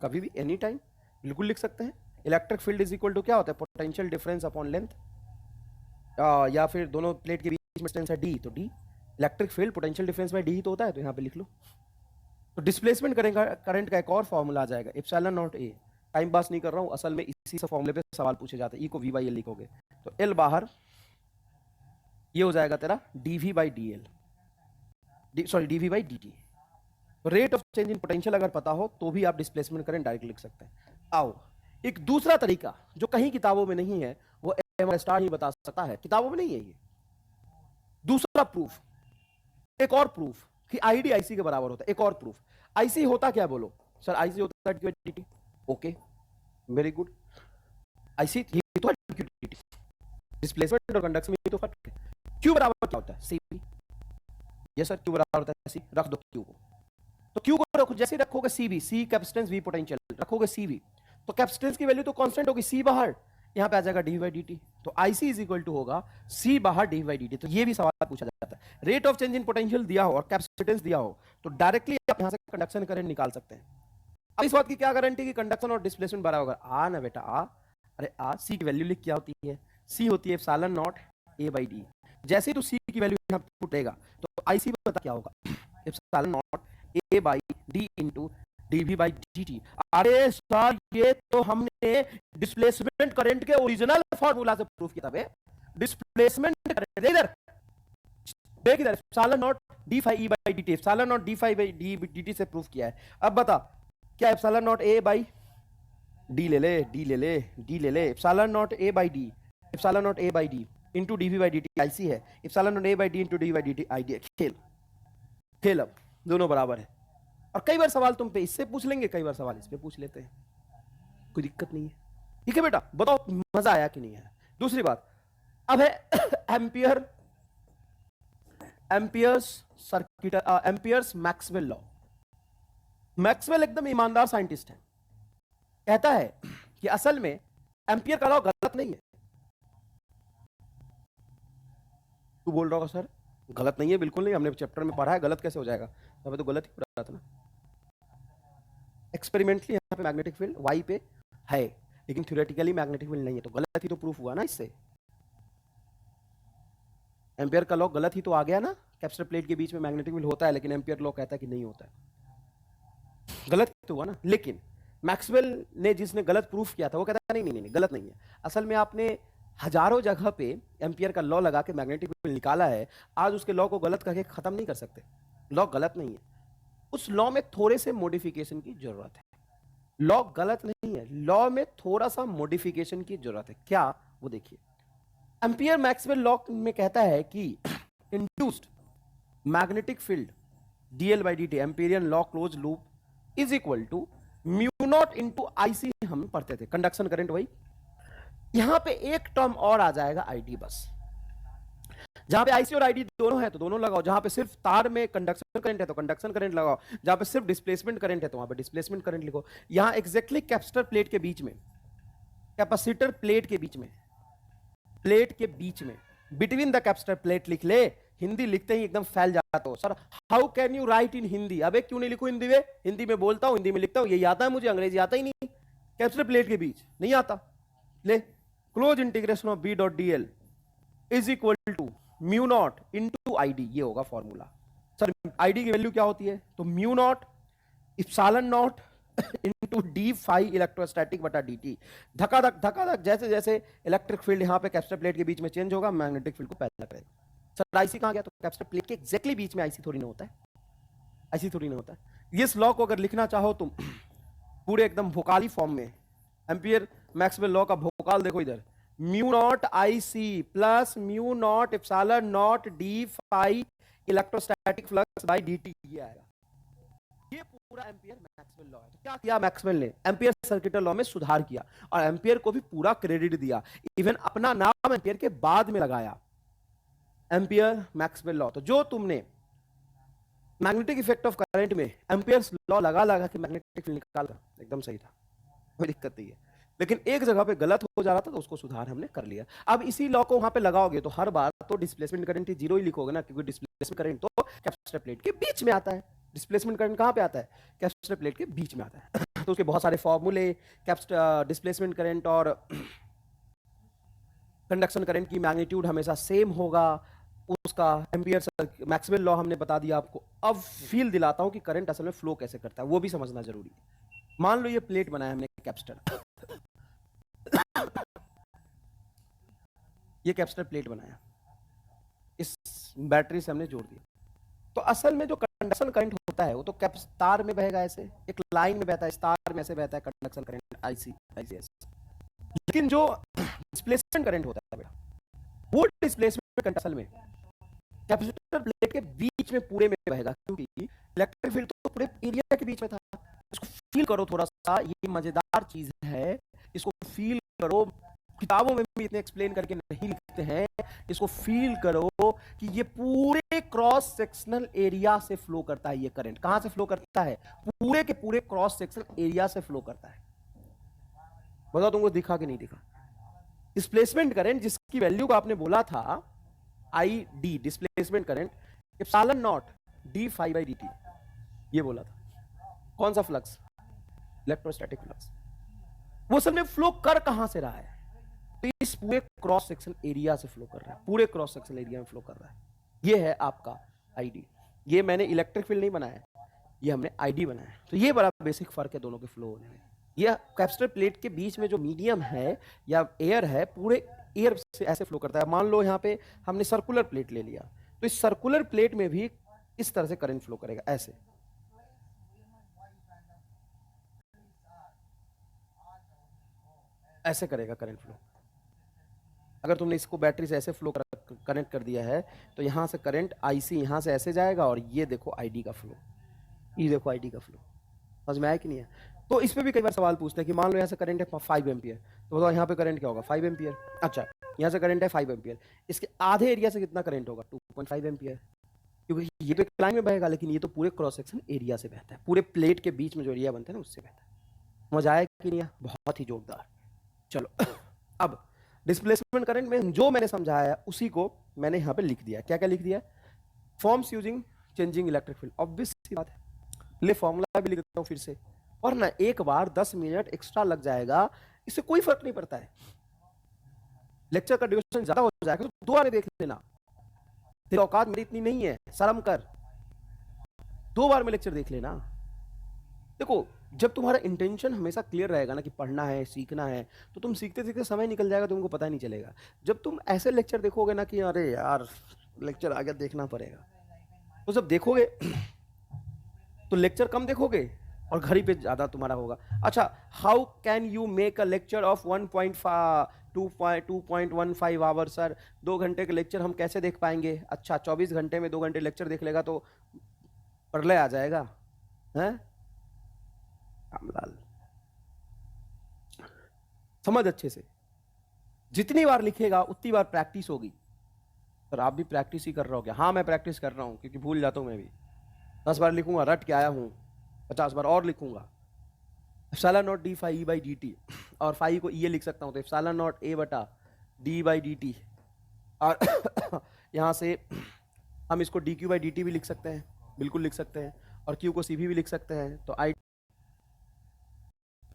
कभी भी एनी टाइम बिल्कुल लिख सकते हैं। Electric field is equal to क्या होता है? पोटेंशियल डिफरेंस अपॉन लेंथ, या फिर दोनों प्लेट के बीच में डिस्टेंस है डी, तो D. Electric field potential difference में डी ही तो होता है, तो यहां पे लिख लो। तो डिस्प्लेसमेंट करंट का एक और फॉर्मूला आ जाएगा epsilon not a. Time pass नहीं कर रहा हूं, असल में इसी से फॉर्मूले पे सवाल पूछे जाते हैं। ई को वी बाई एल लिखोगे तो एल बाहर, ये हो जाएगा तेरा DV by D L, sorry DV by D T. Rate of change in potential अगर पता हो तो भी आप डिस्प्लेसमेंट करंट डायरेक्ट लिख सकते हैं। आओ, एक दूसरा तरीका जो कहीं किताबों में नहीं है, वो एम स्टार ही बता सकता है, किताबों में नहीं है ये। दूसरा प्रूफ, एक और प्रूफ कि आईडी आईसी के बराबर होता है। एक और प्रूफ, आईसी होता क्या बोलो सर? आईसी होता है duty. Okay, very good. IC तो ड्यूटी, डिस्प्लेसमेंट और कंडक्शन में तो फर्क है। क्यू बराबर क्या होता है? सीवी। यस सर, क्यू बराबर होता है सी। रख दो क्यू को, तो क्यू को रखो, जैसे रखोगे CV, C capacitance V potential, रखोगे सीवी, तो कैपेसिटेंस की वैल्यू तो कांस्टेंट होगी, सी बाहर, यहां पे आ जाएगा डी बाई डी टी। तो आईसी इज इक्वल टू होगा सी बाहर डी बाई डी टी। तो ये भी सवाल पूछा जाता है, rate of change in potential दिया हो और कैपेसिटेंस दिया हो तो डायरेक्टली आप यहां से कंडक्शन करंट निकाल सकते हैं। अब इस बात की क्या गारंटी कि कंडक्शन और डिस्प्लेसमेंट बराबर होगा? आ ना बेटा आ, अरे आ, सी की वैल्यू लिख क्या होती है? सी होती है epsilon not A by D. जैसे ही तू सी की वैल्यू यहां पुटेगा तो आईसी पता क्या होगा? Epsilon not A by D into DV by dt। अरे सर ये तो हमने डिस्प्लेसमेंट करंट के ओरिजिनल फार्मूला से प्रूफ किया था। डिस्प्लेसमेंट करंट इधर देख, इधर epsilon not D phi E by dt, epsilon not D phi by D dt से प्रूफ किया है। अब बता क्या epsilon not A by D ले ले, डी ले ले, डी ले ले, epsilon not A by D, epsilon not A by D into DV by dt IC है, epsilon not A by D into DV by dt ID है। खेल खेल, अब दोनों बराबर है। और कई बार सवाल तुम पे इससे पूछ लेंगे, कई बार सवाल इस पे पूछ लेते हैं, कोई दिक्कत नहीं है। ठीक है बेटा, बताओ मजा आया कि नहीं आया? दूसरी बात अब है ampere, amperes circuit, amperes Maxwell law. Maxwell एकदम ईमानदार साइंटिस्ट है, कहता है कि असल में एम्पियर का लॉ गलत नहीं है। तू बोल रहा होगा सर गलत नहीं है, बिल्कुल नहीं, हमने चैप्टर में पढ़ा है, गलत कैसे हो जाएगा? हमें तो गलत ही हो रहा था ना। एक्सपेरिमेंटली यहाँ पे मैग्नेटिक फील्ड वाई पे है, लेकिन थ्योरेटिकली मैग्नेटिक फील्ड नहीं है, तो गलत ही तो प्रूफ हुआ ना इससे। एम्पियर का लॉ गलत ही तो आ गया ना, कैपेसिटर प्लेट के बीच में मैग्नेटिक फील्ड होता है, लेकिन एम्पियर लॉ कहता है कि नहीं होता है, गलत तो हुआ ना। लेकिन मैक्सवेल ने जिसने गलत प्रूफ किया था वो कहता है नहीं नहीं नहीं, गलत नहीं है। असल में आपने हजारों जगह पे एम्पियर का लॉ लगा के मैग्नेटिक फील्ड निकाला है, आज उसके लॉ को गलत करके खत्म नहीं कर सकते। लॉ गलत नहीं है, उस लॉ में थोड़े से मॉडिफिकेशन की जरूरत है। लॉ गलत नहीं है, लॉ में थोड़ा सा मॉडिफिकेशन की जरूरत है। क्या? वो देखिए, एम्पियर मैक्सवेल लॉ में कहता है कि induced magnetic field DL by D T, Amperian law close loop is equal to mu not into IC. हम पढ़ते थे कंडक्शन करंट, वही यहां पे एक टर्म और आ जाएगा आईडी बस। जहां पे आईसी और आईडी दोनों है तो दोनों लगाओ, जहां पे सिर्फ तार में कंडक्शन करंट है तो कंडक्शन करंट लगाओ, जहां पे सिर्फ डिस्प्लेसमेंट करंट है तो वहां पे डिस्प्लेसमेंट करंट लिखो। यहां एग्जैक्टली कैपेसिटर प्लेट के बीच में, कैपेसिटर प्लेट के बीच में, प्लेट के बीच में, बिटवीन द कैपेसिटर प्लेट लिख ले। हिंदी लिखते ही एकदम फैल जाता हो, sir how can you write in Hindi? अबे क्यों नहीं लिखूं हिंदी में? हिंदी में बोलता हूं, हिंदी में लिखता हूं, यही आता है मुझे, अंग्रेजी आता ही नहीं। कैपेसिटर प्लेट के बीच नहीं आता। ले, close integration of B dot D L is equal to mu not into ID, ये होगा फॉर्मूला। सर आईडी की वैल्यू क्या होती है? तो mu nought epsilon nought into D phi electrostatic बटा डी टी। धकाधक जैसे जैसे इलेक्ट्रिक फील्ड यहां पे कैपेसिटर प्लेट के बीच में चेंज होगा, मैग्नेटिक फील्ड को पैदा करेगा। सर आईसी कहां गया? तो कैपेसिटर प्लेट के एग्जैक्टली बीच में आईसी थोड़ी ना होता है, आईसी थोड़ी ना होता है। इस लॉ को अगर लिखना चाहो तुम पूरे एकदम भोकाली फॉर्म में, एम्पियर मैक्सवेल लॉ का भोकाल देखो इधर, mu nought I C plus mu nought epsilon not D phi electrostatic flux by dt, ये आएगा। ये पूरा एम्पियर मैक्सवेल लॉ है। तो क्या किया मैक्सवेल ने? एम्पियर सर्किट लॉ में सुधार किया और एम्पियर को भी पूरा क्रेडिट दिया, इवन अपना नाम एम्पियर के बाद में लगाया, एम्पियर मैक्सवेल लॉ। तो जो तुमने मैग्नेटिक इफेक्ट ऑफ करंट में एम्पियर्स लॉ लगा के मैग्नेटिक फील्ड निकाला, एकदम सही था, कोई दिक्कत नहीं है। लेकिन एक जगह पे गलत हो जा रहा था तो उसको सुधार हमने कर लिया। अब इसी लॉ को वहां पे लगाओगे तो हर बार तो डिस्प्लेसमेंट करंट जीरो ही लिखोगे ना, क्योंकि डिस्प्लेसमेंट करंट तो कैपेसिटर प्लेट के बीच में आता है। डिस्प्लेसमेंट करंट कहां पे आता है? कैपेसिटर प्लेट के बीच में आता है। तो उसके बहुत सारे फॉर्मूले, कैपेसिटर डिस्प्लेसमेंट करंट और कंडक्शन करंट की मैग्नीट्यूड हमेशा सेम होगा। उसका एम्पियर मैक्सवेल लॉ हमने बता दिया आपको। अब फील दिलाता हूं कि करंट असल में फ्लो कैसे करता है, वो भी समझना जरूरी है। मान लो ये प्लेट बनाया हमने कैपेसिटर, ये कैपेसिटर प्लेट बनाया, इस बैटरी से हमने जोड़ दिया। तो असल में जो कंडक्शन करंट होता होता है वो तो तार में बहेगा, ऐसे एक लाइन में बहता है, तार में ऐसे बहता है कंडक्शन करंट आईसीएस। लेकिन जो डिस्प्लेसमेंट करंट होता है बेटा, वो डिस्प्लेसमेंट करंट असल में कैपेसिटर प्लेट के बीच में पूरे में बहेगा, क्योंकि इलेक्ट्रिक फील्ड तो पूरे एरिया के बीच में था। इसको फील करो थोड़ा सा, ये मजेदार चीज है, इसको फील करो। किताबों में भी इतने एक्सप्लेन करके नहीं लिखते हैं, इसको फील करो कि ये पूरे क्रॉस सेक्शनल एरिया से फ्लो करता है। ये करंट कहां से फ्लो करता है? पूरे के पूरे क्रॉस सेक्शनल एरिया से फ्लो करता है। बताओ तुमको दिखा कि नहीं दिखा? डिस्प्लेसमेंट करंट जिसकी वैल्यू को आपने बोला था I D, displacement current epsilon not D phi by D T, ये बोला था। कौन सा फ्लक्स? Electrostatic flux. वो सबने फ्लो कर कहां से रहा है? तो इस पूरे क्रॉस सेक्शन एरिया से फ्लो कर रहा है, पूरे क्रॉस सेक्शन एरिया में फ्लो कर रहा है। ये है आपका आईडी। ये मैंने इलेक्ट्रिक फील्ड नहीं बनाया, ये हमने आईडी बनाया। तो ये बड़ा बेसिक फर्क है दोनों के फ्लो होने में। ये कैपेसिटर प्लेट के बीच में जो मीडियम है या एयर है, पूरे एयर से ऐसे फ्लो करता है। मान लो यहाँ पे हमने सर्कुलर प्लेट ले लिया, तो इस सर्कुलर प्लेट में भी इस तरह से करंट फ्लो करेगा, ऐसे ऐसे करेगा करंट फ्लो। अगर तुमने इसको बैटरी से ऐसे फ्लो कनेक्ट कर दिया है, तो यहां से करंट आईसी यहां से ऐसे जाएगा, और ये देखो आईडी का फ्लो, ये देखो आईडी का फ्लो। समझ में आया कि नहीं है? तो इस पे भी कई बार सवाल पूछते हैं कि मान लो यहाँ से करंट है 5 एम्पियर, तो बताओ यहाँ पे करंट क्या होगा? 5 एम्पियर। अच्छा, यहाँ से करंट है 5 एम्पियर, इसके आधे एरिया से कितना करंट होगा? 2.5 एम्पियर, क्योंकि ये तो एक लाइन में बहेगा, लेकिन ये तो पूरे क्रॉस सेक्शन एरिया से बहता है, पूरे प्लेट के बीच में जो एरिया बनता है ना, उससे बहता है। मजा आया कि नहीं? बहुत ही जोरदार। चलो अब डिस्प्लेसमेंट करंट में जो मैंने समझाया उसी को मैंने यहाँ पे लिख दिया। क्या क्या लिख दिया? Forms using changing electric field, obvious सी बात है। ले फॉर्मूला भी लिख देता हूँ फिर से, और ना एक बार 10 मिनट एक्स्ट्रा लग जाएगा, इससे कोई फर्क नहीं पड़ता है। लेक्चर का ड्यूरेशन ज्यादा हो जाएगा तो 2 बार देख लेना, तेरी औकात मेरी इतनी नहीं है, शर्म कर। 2 बार में लेक्चर देख लेना। देखो, जब तुम्हारा इंटेंशन हमेशा क्लियर रहेगा ना कि पढ़ना है, सीखना है, तो तुम सीखते सीखते समय निकल जाएगा, तुमको पता नहीं चलेगा। जब तुम ऐसे लेक्चर देखोगे ना कि अरे यार लेक्चर आगे देखना पड़ेगा, तो जब देखोगे तो लेक्चर कम देखोगे और घड़ी पे ज्यादा तुम्हारा होगा। अच्छा, how can you make a lecture of 2.15 hour sir? 2 घंटे के लेक्चर हम कैसे देख पाएंगे? अच्छा, 24 घंटे में 2 घंटे लेक्चर देख लेगा तो प्रलय आ जाएगा, हैं? रामलाल, समझ अच्छे से। जितनी बार लिखेगा उतनी बार प्रैक्टिस होगी। सर आप भी प्रैक्टिस ही कर रहे हो क्या? हाँ मैं प्रैक्टिस कर रहा हूं, क्योंकि भूल जाता हूं मैं भी। 10 बार लिखूंगा, रट के आया हूं, 50 बार और लिखूंगा। Epsilon not D phi by D T, और फाई को ये लिख सकता हूं तो एप्सिलॉन नॉट ए बटा डी बाई डी टी, और यहां से हम इसको D Q by D T भी लिख सकते हैं, बिल्कुल लिख सकते हैं, और क्यू को सी भी लिख सकते हैं। तो आई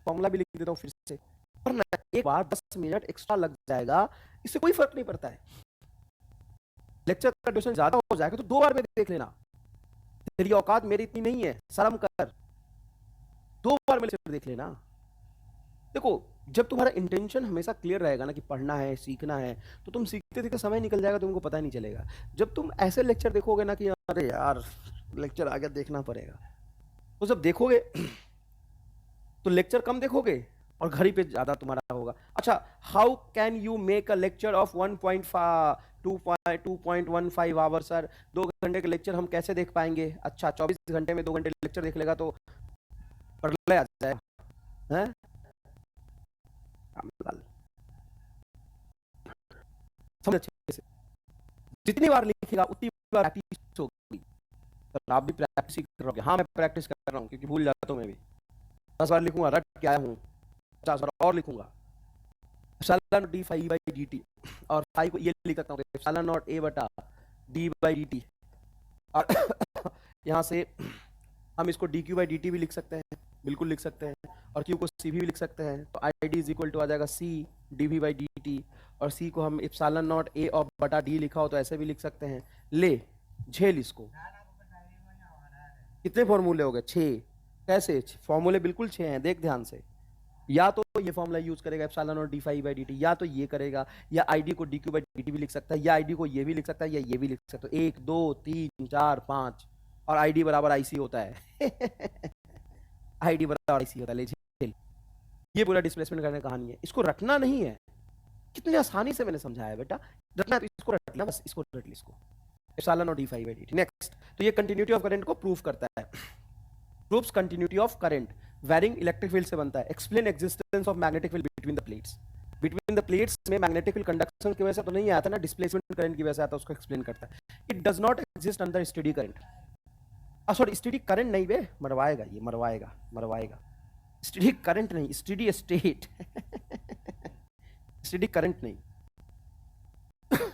फॉर्मूला भी लिख देता हूं फिर से, और ना एक बार 10 मिनट एक्स्ट्रा लग जाएगा, इससे कोई फर्क नहीं पड़ता है। लेक्चर का ड्यूरेशन ज्यादा हो जाएगा तो 2 बार में देख लेना, तेरी औकात मेरी इतनी नहीं है, शर्म कर। 2 बार में लेक्चर देख लेना। देखो, जब तुम्हारा इंटेंशन हमेशा क्लियर रहेगा ना कि पढ़ना है, सीखना है, तो तुम सीखते सीखते समय निकल जाएगा, तुमको पता नहीं चलेगा। जब तुम ऐसे लेक्चर देखोगे ना कि अरे यार लेक्चर आगे देखना पड़ेगा, तो जब देखोगे तो लेक्चर कम देखोगे और घड़ी पे ज्यादा तुम्हारा होगा। अच्छा, how can you make a lecture of 2.15 hour sir? 2 घंटे के लेक्चर हम कैसे देख पाएंगे? अच्छा, 24 घंटे में 2 घंटे लेक्चर देख लेगा तो प्रलय आ जाएगा, हैं? रामलाल, समझ अच्छे से। जितनी बार लिखेगा उतनी बार प्रैक्टिस होगी। सर आप भी प्रैक्टिस ही कर रहे हो? हाँ मैं प्रैक्टिस कर रहा हूँ, क्योंकि भूल जाता हूँ मैं भी। 10 बार लिखूंगा, रट के आया हूँ, 50 बार और लिखूंगा। Epsilon D phi by D T, और फाई को ये लिख सकता हूँ एप्सिलॉन नॉट ए बटा डी बाई डी टी, और यहाँ से हम इसको D Q by D T भी लिख सकते हैं, बिल्कुल लिख सकते हैं, और क्यू को सी भी लिख सकते हैं। तो I D is equal to आ जाएगा C D V by D T, और सी को हम एप्सिलॉन नॉट ए और बटा डी लिखा हो तो ऐसे भी लिख सकते हैं। ले झेल इसको। कितने फॉर्मूले हो गए? 6। कैसे? फॉर्मूले बिल्कुल 6 हैं, देख ध्यान से। या तो ये फॉर्मूला यूज करेगा एप्सिलॉन और D phi by D T, या तो ये करेगा, या आईडी को D Q by D T भी लिख सकता है, या आईडी को ये भी लिख सकता है, या ये भी लिख सकता है। 1 2 3 4 5 और आईडी बराबर आईसी होता है। आईडी बराबर आईसी होता है, ले झेल। ये पूरा डिस्प्लेसमेंट करने की कहानी है, इसको रटना नहीं है। कितनी आसानी से मैंने समझाया बेटा, रटना तो इसको रटना, बस इसको रट ली, इसको एप्सिलॉन और d5 by dt। नेक्स्ट, तो ये कंटिन्यूटी ऑफ करंट को प्रूव करता है। Proves continuity of current varying electric field से बनता है। Explain existence of magnetic field between the plates. Between the plates में मैग्नेटिक फील्ड कंडक्शन की वजह से तो नहीं आता ना, डिस्प्लेसमेंट करंट की वजह से आता है, उसको एक्सप्लेन करता है। It does not exist under steady current. Sorry, steady current नहीं बे, मरवाएगा ये, मरवाएगा। स्टेडी करंट नहीं, स्टेडी स्टेट। स्टेडी करंट नहीं,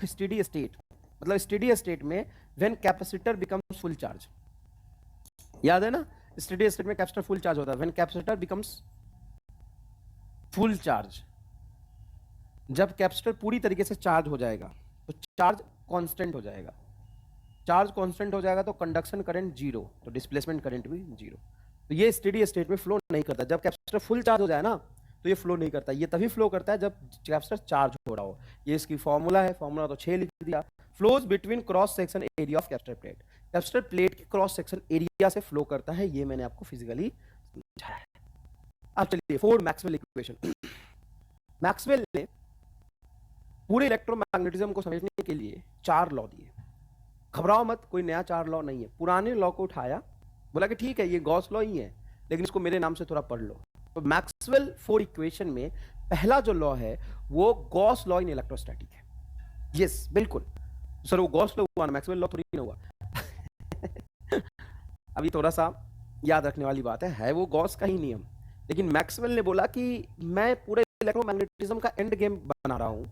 स्टेडी स्टेट मतलब स्टेडी स्टेट में when capacitor becomes full charge, याद है ना, स्टेडी स्टेट में कैपेसिटर फुल चार्ज होता है। When capacitor becomes full charge, जब कैपेसिटर पूरी तरीके से चार्ज हो जाएगा तो चार्ज कांस्टेंट हो जाएगा। चार्ज कांस्टेंट हो जाएगा तो कंडक्शन करंट जीरो, तो डिस्प्लेसमेंट करंट भी जीरो। तो ये स्टेडी स्टेट में फ्लो नहीं करता। जब कैपेसिटर फुल चार्ज हो जाए ना तो ये फ्लो नहीं करता। ये तभी फ्लो करता है जब कैपेसिटर चार्ज हो रहा हो। ये इसकी फॉर्मूला है, फॉर्मूला तो 6 लिख दिया। Flows between cross section area of capacitor plate. Capacitor plate की क्रॉस सेक्शन एरिया से फ्लो करता है, ये मैंने आपको फिजिकली समझाया है। अब चलिए, 4 मैक्सवेल इक्वेशन। मैक्सवेल ने पूरे इलेक्ट्रोमैग्नेटिज्म को समझने के लिए 4 लॉ दिए। घबराओ मत, कोई नया 4 लॉ नहीं है, पुराने लॉ को उठाया, बोला कि ठीक है ये गॉस लॉ ही है, लेकिन इसको मेरे नाम से थोड़ा पढ़ लो। तो मैक्सवेल 4 इक्वेशन में पहला जो लॉ है वो गॉस लॉ इन इलेक्ट्रोस्टैटिक है। यस, बिल्कुल सर, वो गॉस लॉ हुआ ना, मैक्सवेल लॉ थोड़ी ना हुआ। अभी थोड़ा सा याद रखने वाली बात है वो गॉस का ही नियम। लेकिन मैक्सवेल ने बोला कि मैं पूरे इलेक्ट्रोमैग्नेटिज्म का एंड गेम बना रहा हूं,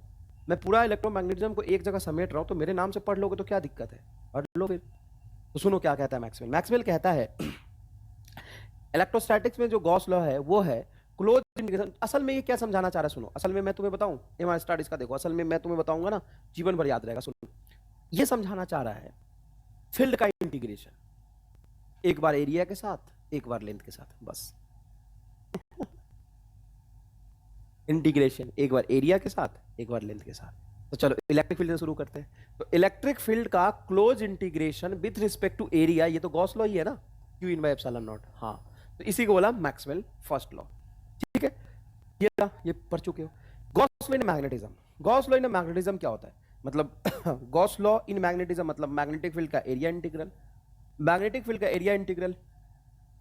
मैं पूरा इलेक्ट्रोमैग्नेटिज्म को एक जगह समेट रहा हूं, तो मेरे नाम से पढ़ लोगे तो क्या दिक्कत है, पढ़ लो फिर। तो सुनो क्या कहता है मैक्सवेल। मैक्सवेल कहता है इलेक्ट्रोस्टैटिक्स में जो गॉस लॉ है वो है क्लोज इंटीग्रेशन। असल में ये क्या समझाना चाह रहा है सुनो, असल में मैं तुम्हें बताऊं, एम स्टार्ट इसका देखो, असल में मैं तुम्हें बताऊंगा ना, जीवन भर याद रहेगा। सुनो, ये समझाना चाह रहा है फील्ड का इंटीग्रेशन, एक बार एरिया के साथ एक बार लेंथ के साथ, बस। इंटीग्रेशन एक बार एरिया के साथ एक बार लेंथ के साथ। तो चलो इलेक्ट्रिक फील्ड से शुरू करते हैं। तो इलेक्ट्रिक फील्ड का close integration with respect to area, ये तो गॉस लॉ ही है ना, Q in by epsilon nought. हाँ, तो इसी को बोला मैक्सवेल फर्स्ट लॉ। ठीक है, ये पढ़ चुके हो। Gauss law in magnetism. Gauss law in magnetism क्या होता है, मतलब गॉस लॉ इन मैग्नेटिज्म मतलब मैग्नेटिक फील्ड का एरिया इंटीग्रल, मैग्नेटिक फील्ड का area integral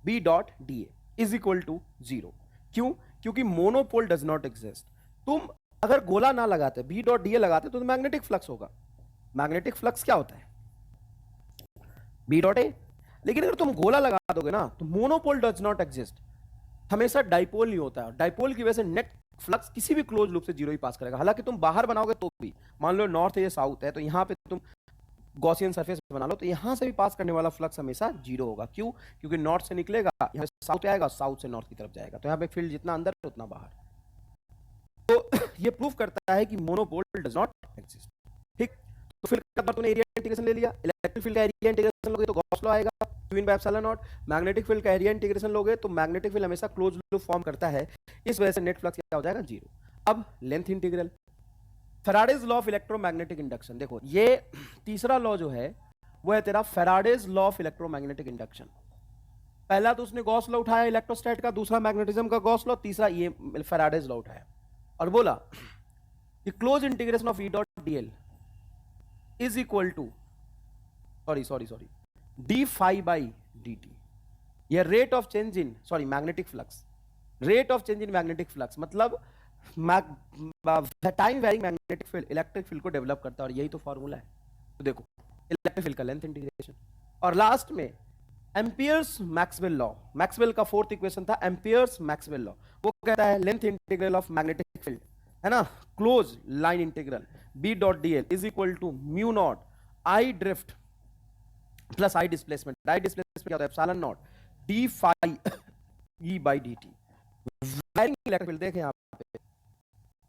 B dot DA is equal to 0। क्यों? क्योंकि मोनोपोल डज नॉट एग्जिस्ट। तुम अगर गोला ना लगाते, B डॉट DA लगाते तो मैग्नेटिक फ्लक्स होगा। मैग्नेटिक फ्लक्स क्या होता है, B डॉट A। लेकिन अगर तुम गोला लगा दोगे ना तो मोनोपोल डज नॉट एग्जिस्ट, हमेशा डाइपोल नहीं होता है। डाइपोल की वजह से नेट फ्लक्स किसी भी क्लोज लूप से जीरो ही पास करेगा। हालांकि तुम बाहर बनाओगे तो भी, मान लो नॉर्थ है ये साउथ है, तो यहां पे तुम गॉसियन सरफेस बना लो तो यहां से भी पास करने वाला फ्लक्स हमेशा जीरो होगा। क्यों? क्योंकि नॉर्थ से निकलेगा, यहां से साउथ आएगा, साउथ से नॉर्थ की तरफ जाएगा, तो यहां पे फील्ड जितना अंदर है उतना बाहर। तो ये प्रूफ करता है कि मोनोपोल डज नॉट एग्जिस्ट। ठीक, तो फिर तूने एरिया इंटीग्रेशन ले लिया, इलेक्ट्रिक फील्ड का एरिया इंटीग्रेशन लोगे तो गॉस लॉ आएगा, Q in by epsilon not. Magnetic field का एरिया इंटीग्रेशन लोगे तो मैग्नेटिक फील्ड हमेशा क्लोज लूप फॉर्म करता है, इस वजह से नेट फ्लक्स क्या हो जाएगा, जीरो। अब length integral, Faraday's law of electromagnetic induction. देखो ये तीसरा लॉ जो है वो है तेरा Faraday's law of electromagnetic induction. पहला तो उसने गॉस लॉ उठाया इलेक्ट्रोस्टैट का, दूसरा मैग्नेटिज्म का गॉस लॉ, तीसरा ये फैराडेज लॉ उठाया और बोला कि close integration of E dot DL is equal to sorry d phi by dt। ये rate of change in magnetic flux, rate of change in magnetic flux मतलब time varying magnetic field electric field को develop करता है, और यही तो formula है। तो देखो इलेक्ट्रिक फील्ड का लेंथ इंटीग्रेशन, और लास्ट में एम्पियर्स मैक्सवेल लॉ। मैक्सवेल का फोर्थ इक्वेशन था एम्पियर्स मैक्सवेल लॉ, वो कहता है length integral of magnetic field है ना, close line integral B dot DL is equal to mu nought I drift plus I displacement. I displacement क्या होता है, epsilon nought d phi E by dt। Varying electric field देखें यहाँ पे,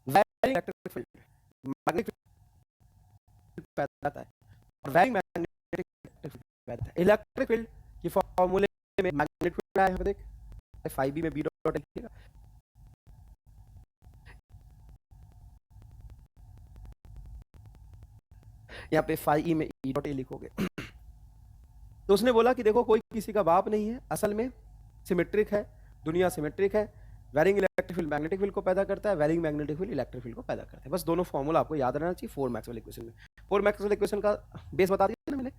varying electric field magnetic field पैदा होता है और वैरिंग मैग्नेटिक फील्ड पैदा होता है। इलेक्ट्रिक फील्ड की फॉर्मूले में मैग्नेटिक फील्ड आया है, देख phi b में B डॉट लिखिएगा, यहाँ पे phi e में E डॉट A लिखोगे। तो उसने बोला कि देखो कोई किसी का बाप नहीं है, असल में सिमेट्रिक है, दुनिया सिमेट्रिक है, varying electric field magnetic field को पैदा करता है, varying magnetic field electric field को पैदा करता है। बस दोनों फॉर्मूला आपको याद रहना चाहिए 4 मैक्सवेल इक्वेशन में। 4 मैक्सवेल इक्वेशन का बेस बता दिया ना मैंने,